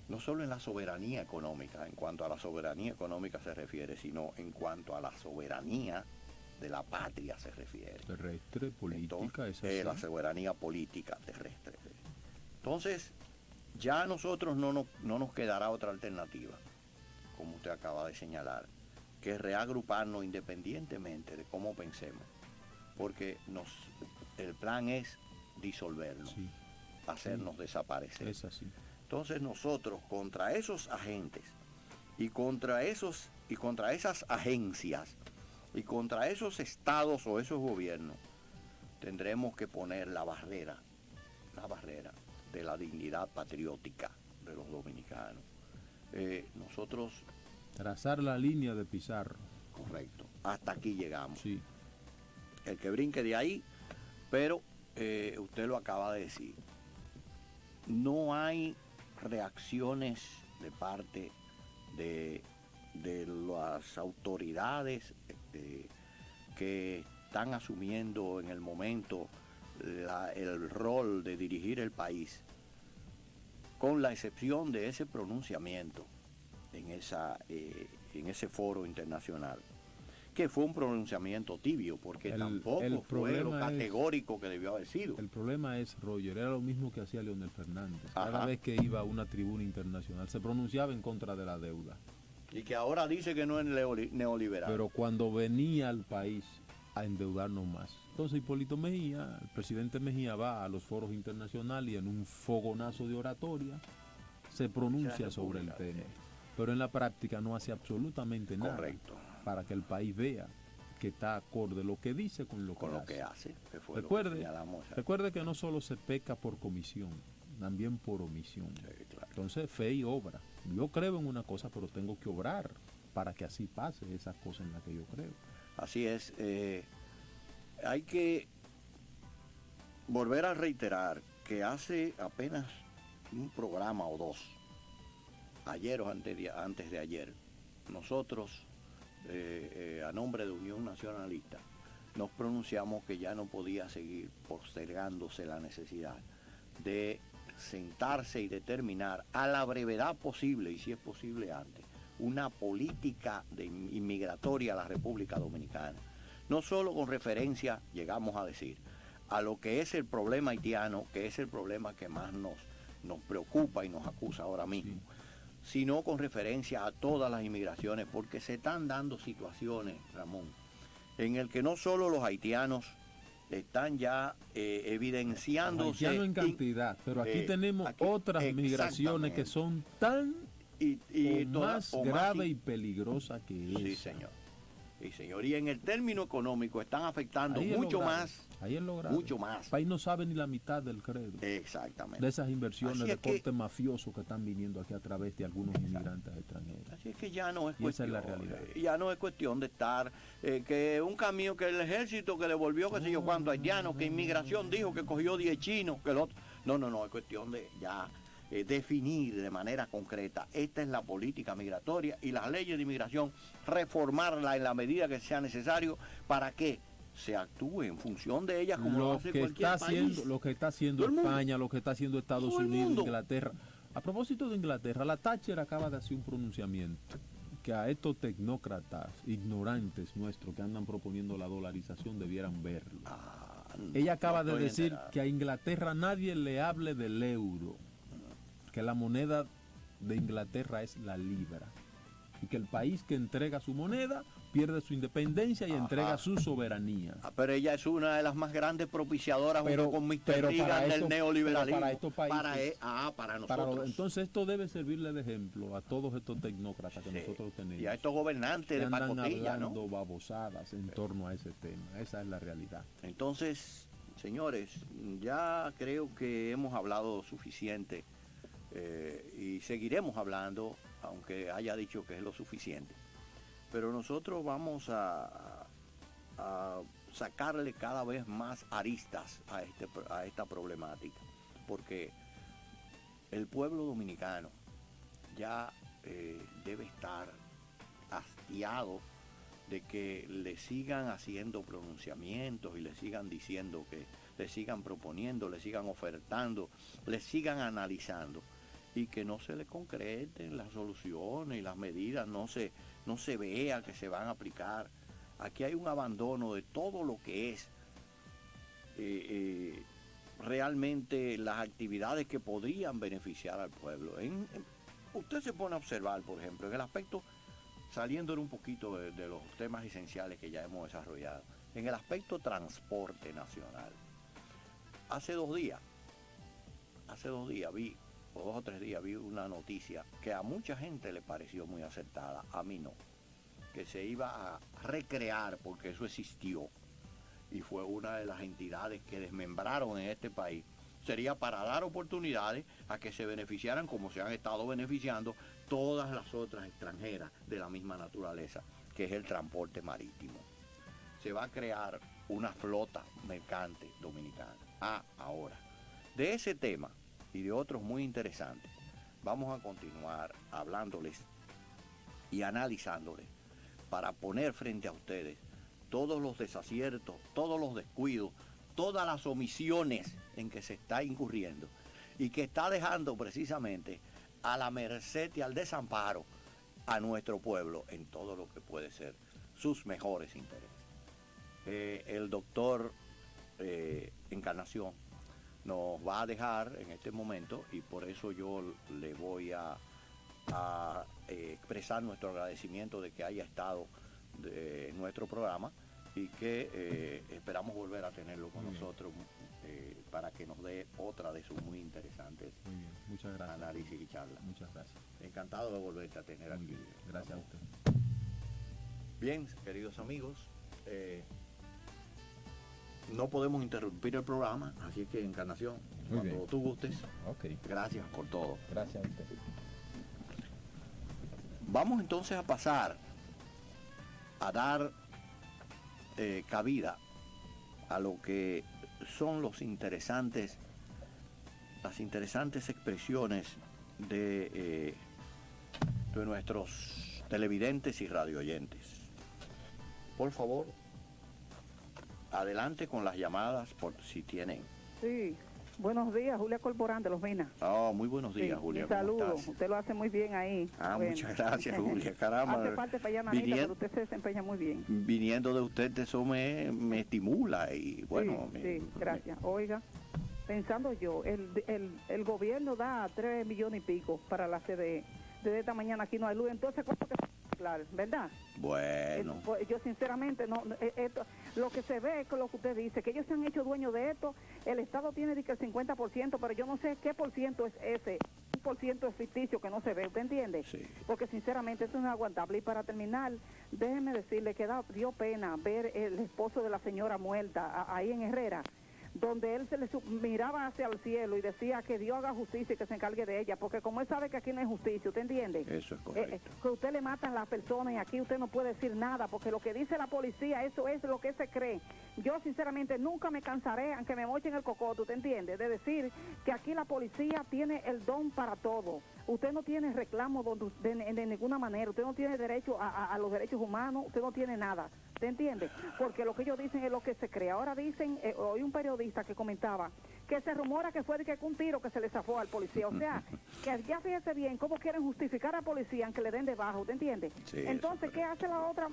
no solo en la soberanía económica, en cuanto a la soberanía económica se refiere, sino en cuanto a la soberanía de la patria se refiere. Terrestre, política, la soberanía política terrestre. Entonces, ya a nosotros no nos quedará otra alternativa, como usted acaba de señalar, que reagruparnos independientemente de cómo pensemos, porque el plan es disolvernos, hacernos desaparecer. Es así. Entonces nosotros contra esos agentes y contra esas agencias y contra esos estados o esos gobiernos tendremos que poner la barrera de la dignidad patriótica de los dominicanos. Nosotros trazar la línea de Pizarro. Correcto. Hasta aquí llegamos. Sí. El que brinque de ahí, pero usted lo acaba de decir. No hay reacciones de parte de las autoridades que están asumiendo en el momento el rol de dirigir el país, con la excepción de ese pronunciamiento en ese foro internacional, que fue un pronunciamiento tibio, porque tampoco fue lo categórico que debió haber sido. El problema es, Roger, era lo mismo que hacía Leonel Fernández. Cada vez que iba a una tribuna internacional se pronunciaba en contra de la deuda. Y que ahora dice que no es neoliberal. Pero cuando venía al país a endeudarnos más. Entonces Hipólito Mejía, el presidente Mejía, va a los foros internacionales y en un fogonazo de oratoria se pronuncia sobre el tema. Pero en la práctica no hace absolutamente nada. Correcto. Para que el país vea que está acorde lo que dice con lo que hace. Que fue recuerde que no solo se peca por comisión, también por omisión. Sí, claro. Entonces, fe y obra. Yo creo en una cosa, pero tengo que obrar para que así pase esas cosas en las que yo creo. Así es. Hay que volver a reiterar que hace apenas un programa o dos, ayer o antes de ayer, nosotros, a nombre de Unión Nacionalista, nos pronunciamos que ya no podía seguir postergándose la necesidad de sentarse y determinar a la brevedad posible, y si es posible antes, una política inmigratoria a la República Dominicana. No solo con referencia, llegamos a decir, a lo que es el problema haitiano, que es el problema que más nos preocupa y nos acusa ahora mismo, sino con referencia a todas las inmigraciones, porque se están dando situaciones, Ramón, en el que no solo los haitianos están ya evidenciándose. Haitianos en cantidad, pero aquí tenemos otras migraciones que son tan más grave y peligrosa que esa. Sí, señor. Sí, señor. Y en el término económico están afectando mucho más. Ahí es lo grave. Mucho más. El país no sabe ni la mitad del credo. Exactamente. De esas inversiones de corte mafioso que están viniendo aquí a través de algunos inmigrantes extranjeros. Así es que ya no es cuestión. Esa es la realidad. Ya no es cuestión de estar, que un camión, que el ejército que devolvió, qué sé yo, cuánto haitianos, que inmigración dijo que cogió 10 chinos, que el otro. No, es cuestión de ya definir de manera concreta, esta es la política migratoria y las leyes de inmigración, reformarla en la medida que sea necesario. ¿Para qué? se actúe en función de ellas como lo hace que cualquier está país. haciendo, lo que está haciendo España, lo que está haciendo Estados Todo el Unidos, mundo. Inglaterra. A propósito de Inglaterra, la Thatcher acaba de hacer un pronunciamiento que a estos tecnócratas ignorantes nuestros que andan proponiendo la dolarización debieran verlo. Ella acaba de decir que a Inglaterra nadie le hable del euro, que la moneda de Inglaterra es la libra y que el país que entrega su moneda pierde su independencia y entrega su soberanía. Pero ella es una de las más grandes propiciadoras junto con Mr. pero Reagan para del esto- neoliberalismo. pero para estos países, para nosotros. entonces esto debe servirle de ejemplo a todos estos tecnócratas que nosotros tenemos. Y a estos gobernantes que de andan pacotilla, ¿no? hablando babosadas en torno a ese tema. Esa es la realidad. Entonces, señores, ya creo que hemos hablado suficiente y seguiremos hablando, aunque haya dicho que es lo suficiente. Pero nosotros vamos a sacarle cada vez más aristas a esta problemática, porque el pueblo dominicano ya debe estar hastiado de que le sigan haciendo pronunciamientos y le sigan diciendo que le sigan proponiendo, le sigan ofertando, le sigan analizando y que no se le concreten las soluciones y las medidas, no se vea que se van a aplicar. Aquí hay un abandono de todo lo que es realmente las actividades que podrían beneficiar al pueblo. Usted se pone a observar, por ejemplo, en el aspecto, saliendo un poquito de los temas esenciales que ya hemos desarrollado, en el aspecto transporte nacional. Hace 2 días vi, o 2 o 3 días, vi una noticia que a mucha gente le pareció muy acertada, a mí no, que se iba a recrear, porque eso existió, y fue una de las entidades que desmembraron en este país, sería para dar oportunidades a que se beneficiaran como se han estado beneficiando todas las otras extranjeras de la misma naturaleza, que es el transporte marítimo. Se va a crear una flota mercante dominicana. Ahora, de ese tema y de otros muy interesantes, vamos a continuar hablándoles y analizándoles para poner frente a ustedes todos los desaciertos, todos los descuidos, todas las omisiones en que se está incurriendo y que está dejando precisamente a la merced y al desamparo a nuestro pueblo en todo lo que puede ser sus mejores intereses. El doctor Encarnación nos va a dejar en este momento y por eso yo le voy a expresar nuestro agradecimiento de que haya estado en nuestro programa y que esperamos volver a tenerlo con nosotros para que nos dé otra de sus muy interesantes Muchas gracias. análisis y charlas. Muchas gracias. Encantado de volverte a tener aquí. Bien. Gracias a usted. Bien, queridos amigos, no podemos interrumpir el programa, así que Encarnación, Muy cuando bien. tú gustes, Okay. gracias por todo. Gracias a usted. Vamos entonces a pasar a dar cabida a lo que son las interesantes expresiones de nuestros televidentes y radioyentes. Por favor, adelante con las llamadas por si tienen. Sí, buenos días, Julia Corporán de Los Minas. Muy buenos días, Sí, Julia. un ¿cómo saludo, estás? usted lo hace muy bien ahí. Bueno. Muchas gracias, Julia. Caramba. Hace falta para allá, manita, pero usted se desempeña muy bien. Viniendo de usted, eso me estimula y bueno. Sí, gracias. Oiga, pensando yo, el gobierno da 3 millones y pico para la CDE. Desde esta mañana aquí no hay luz, entonces ¿cuánto que claro, ¿verdad? Bueno. Pues yo sinceramente no, esto, lo que se ve es lo que usted dice, que ellos se han hecho dueños de esto, el Estado tiene que el 50%, pero yo no sé qué por ciento es ese, un por ciento es ficticio que no se ve, ¿usted entiende? Sí. Porque sinceramente eso es inaguantable. Y para terminar, déjeme decirle que dio pena ver el esposo de la señora muerta ahí en Herrera. donde él miraba hacia el cielo y decía que Dios haga justicia y que se encargue de ella, porque como él sabe que aquí no hay justicia, ¿usted entiende? Eso es correcto. Que usted le matan a las personas y aquí usted no puede decir nada, porque lo que dice la policía, eso es lo que se cree. Yo sinceramente nunca me cansaré, aunque me mochen el cocoto, ¿usted entiende? De decir que aquí la policía tiene el don para todo. Usted no tiene reclamo de ninguna manera, usted no tiene derecho a los derechos humanos, usted no tiene nada, ¿usted entiende? Porque lo que ellos dicen es lo que se cree. Ahora dicen, hoy un periodista que comentaba que se rumora que fue de que un tiro que se le zafó al policía, o sea, que ya fíjese bien cómo quieren justificar al policía aunque le den de bajo, ¿usted entiende? Sí, entonces, ¿qué hace la otra,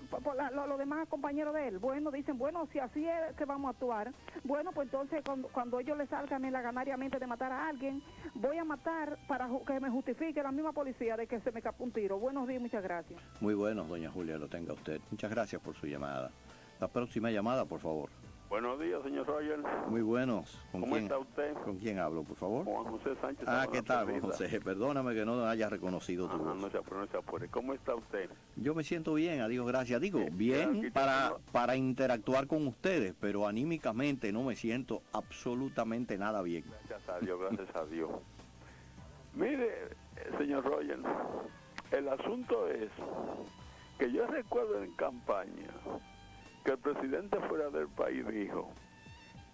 los demás compañeros de él? Bueno, dicen, bueno, si así es que vamos a actuar, bueno, pues entonces cuando ellos les salgan en la ganariamente de matar a alguien, voy a matar para que me justifique la misma policía de que se me escapó un tiro. Buenos días, muchas gracias. Muy buenos, doña Julia, lo tenga usted. Muchas gracias por su llamada. La próxima llamada, por favor. Buenos días, señor Roger. Muy buenos. ¿Cómo está usted? ¿Con quién hablo, por favor? Juan José Sánchez. ¿Qué tal, Juan José? Perdóname que no haya reconocido tu voz. No se apure. ¿Cómo está usted? Yo me siento bien, adiós, gracias. Digo, bien para interactuar con ustedes, pero anímicamente no me siento absolutamente nada bien. Gracias a Dios, gracias a Dios. Mire, señor Roger, el asunto es que yo recuerdo en campaña que el presidente fuera del país dijo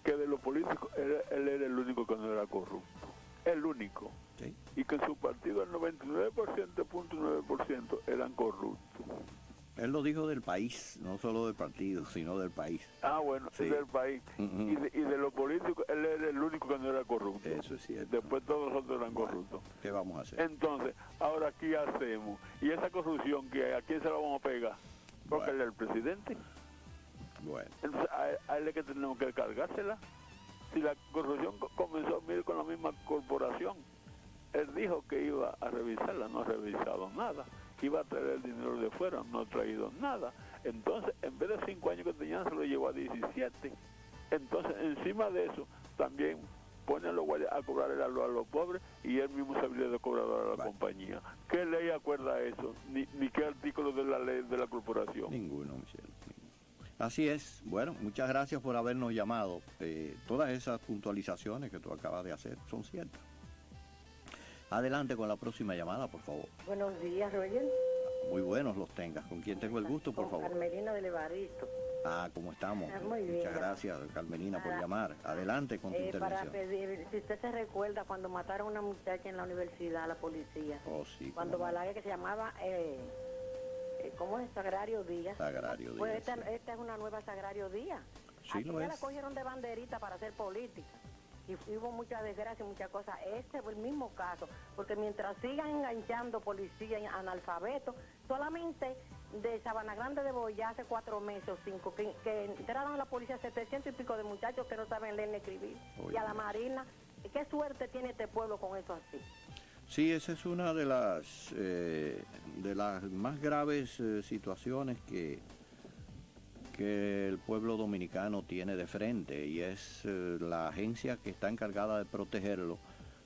que de los políticos él era el único que no era corrupto, el único, ¿sí? Y que en su partido el 99.9% eran corruptos. Él lo dijo del país, no solo del partido, sino del país. Bueno, sí. Del país. Y de los políticos, él era el único que no era corrupto. Eso es cierto. Después todos los otros eran corruptos. ¿Qué vamos a hacer? Entonces, ahora, ¿qué hacemos? Y esa corrupción, ¿a quién se la vamos a pegar? Porque él es el presidente. Bueno. Entonces, a él es que tenemos que cargársela. Si la corrupción comenzó, mire, con la misma corporación. Él dijo que iba a revisarla, no ha revisado nada. Iba a traer el dinero de fuera, no ha traído nada. Entonces, en vez de 5 años que tenían, se lo llevó a 17. Entonces, encima de eso, también pone a los guardias a cobrar a los pobres y él mismo se habría de cobrar a la compañía. ¿Qué ley acuerda eso? Ni qué artículo de la ley de la corporación. Ninguno, Michelle. Así es. Bueno, muchas gracias por habernos llamado. Todas esas puntualizaciones que tú acabas de hacer son ciertas. Adelante con la próxima llamada, por favor. Buenos días, Roger. Muy buenos los tengas. ¿Con quién tengo el gusto, por favor? Carmelina del Evaristo. ¿Cómo estamos? Muy bien. Muchas gracias, Carmelina, por llamar. Adelante con tu intervención. Para pedir, si usted se recuerda cuando mataron a una muchacha en la universidad, la policía. Sí. Cuando Balaguer, que se llamaba, ¿cómo es? Sagrario Díaz. Sagrario Díaz. Pues esta es una nueva Sagrario Díaz. Sí, aquí lo ya es. la cogieron de banderita para hacer política. Y hubo mucha desgracia, muchas cosas. Este fue el mismo caso, porque mientras sigan enganchando policías analfabetos, solamente de Sabana Grande de Boyá hace 4 meses o 5, que entraron a la policía 700 y pico de muchachos que no saben leer ni escribir. Y a la Marina, ¿qué suerte tiene este pueblo con eso así? Sí, esa es una de las más graves situaciones que el pueblo dominicano tiene de frente, y es la agencia que está encargada de protegerlo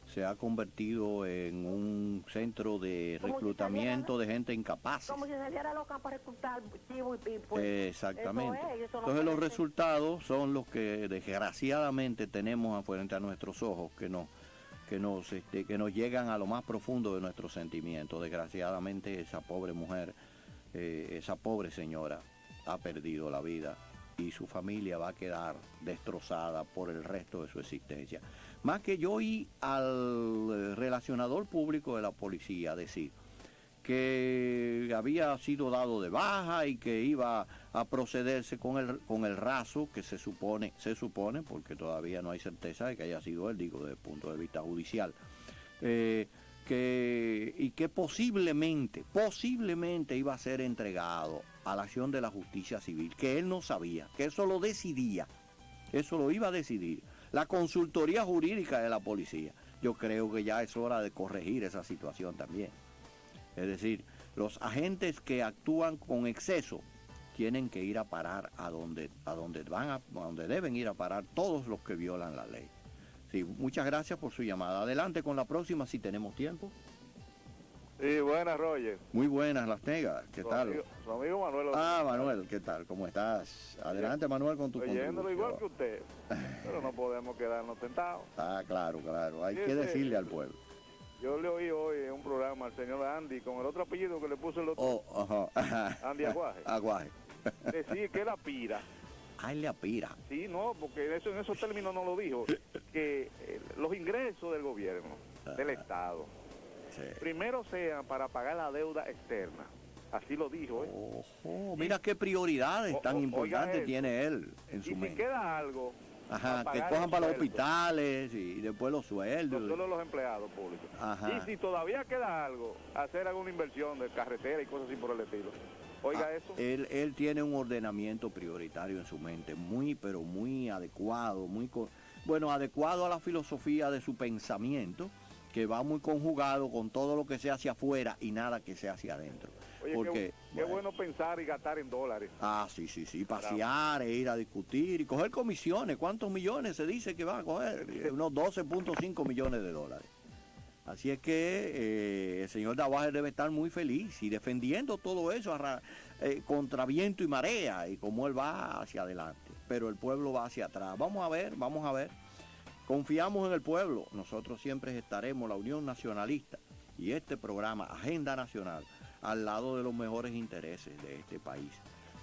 se ha convertido en un centro de reclutamiento de gente incapaz. Como si saliera a los campos a reclutar chivos y pues. Exactamente. Eso no Entonces los resultados son los que desgraciadamente tenemos frente a nuestros ojos, que nos llegan a lo más profundo de nuestros sentimientos. Desgraciadamente esa pobre mujer, esa pobre señora ha perdido la vida y su familia va a quedar destrozada por el resto de su existencia. Más que yo oí al relacionador público de la policía decir que había sido dado de baja y que iba a procederse con el raso que se supone, porque todavía no hay certeza de que haya sido él, digo, desde el punto de vista judicial, y que posiblemente iba a ser entregado a la acción de la justicia civil, que él no sabía, que eso lo decidía, eso lo iba a decidir la consultoría jurídica de la policía. Yo creo que ya es hora de corregir esa situación también. Es decir, los agentes que actúan con exceso tienen que ir a parar a donde deben ir a parar todos los que violan la ley. Sí, muchas gracias por su llamada. Adelante con la próxima si tenemos tiempo. Sí, buenas, Roger. Muy buenas, Las Negas. ¿Qué tal? Su amigo Manuel. Manuel, ¿qué tal? ¿Cómo estás? Adelante, Manuel, con tu Oyéndolo contribución. igual que usted. Pero no podemos quedarnos tentados. Ah, claro. Hay que Fíjese, decirle al pueblo. Yo le oí hoy en un programa al señor Andy con el otro apellido que le puso el doctor. Andy Aguaje. Aguaje. Decir que él aspira. Él le aspira. Sí, no, porque eso en esos términos no lo dijo. Que los ingresos del gobierno, del Estado, primero sean para pagar la deuda externa. Así lo dijo. Mira qué prioridades tan importantes eso. tiene él en su Y si mente. queda algo, Que cojan para los hospitales y después los sueldos. Solo los empleados públicos. Ajá. Y si todavía queda algo, hacer alguna inversión de carretera y cosas así por el estilo. Oiga eso. Él tiene un ordenamiento prioritario en su mente, pero muy adecuado, adecuado a la filosofía de su pensamiento, que va muy conjugado con todo lo que sea hacia afuera y nada que sea hacia adentro. Oye, Porque, qué bueno pensar y gastar en dólares. Sí, pasear, e ir a discutir y coger comisiones. ¿Cuántos millones se dice que van a coger? Unos 12.5 millones de dólares. Así es que el señor Aguaje debe estar muy feliz y defendiendo todo eso contra viento y marea y como él va hacia adelante. Pero el pueblo va hacia atrás. Vamos a ver. Confiamos en el pueblo. Nosotros siempre estaremos, la Unión Nacionalista y este programa, Agenda Nacional, al lado de los mejores intereses de este país.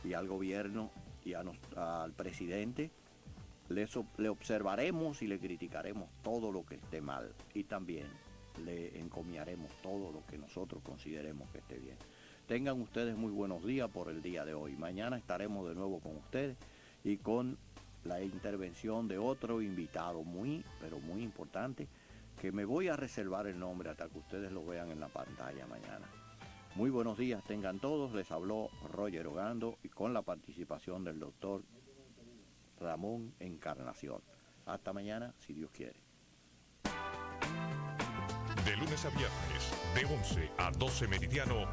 Y al gobierno y al presidente le observaremos y le criticaremos todo lo que esté mal. Y también le encomiaremos todo lo que nosotros consideremos que esté bien. Tengan ustedes muy buenos días por el día de hoy. Mañana estaremos de nuevo con ustedes y con la intervención de otro invitado pero muy importante, que me voy a reservar el nombre hasta que ustedes lo vean en la pantalla mañana. Muy buenos días tengan todos. Les habló Roger Ogando y con la participación del doctor Ramón Encarnación. Hasta mañana, si Dios quiere. De lunes a viernes, de 11 a 12 meridiano,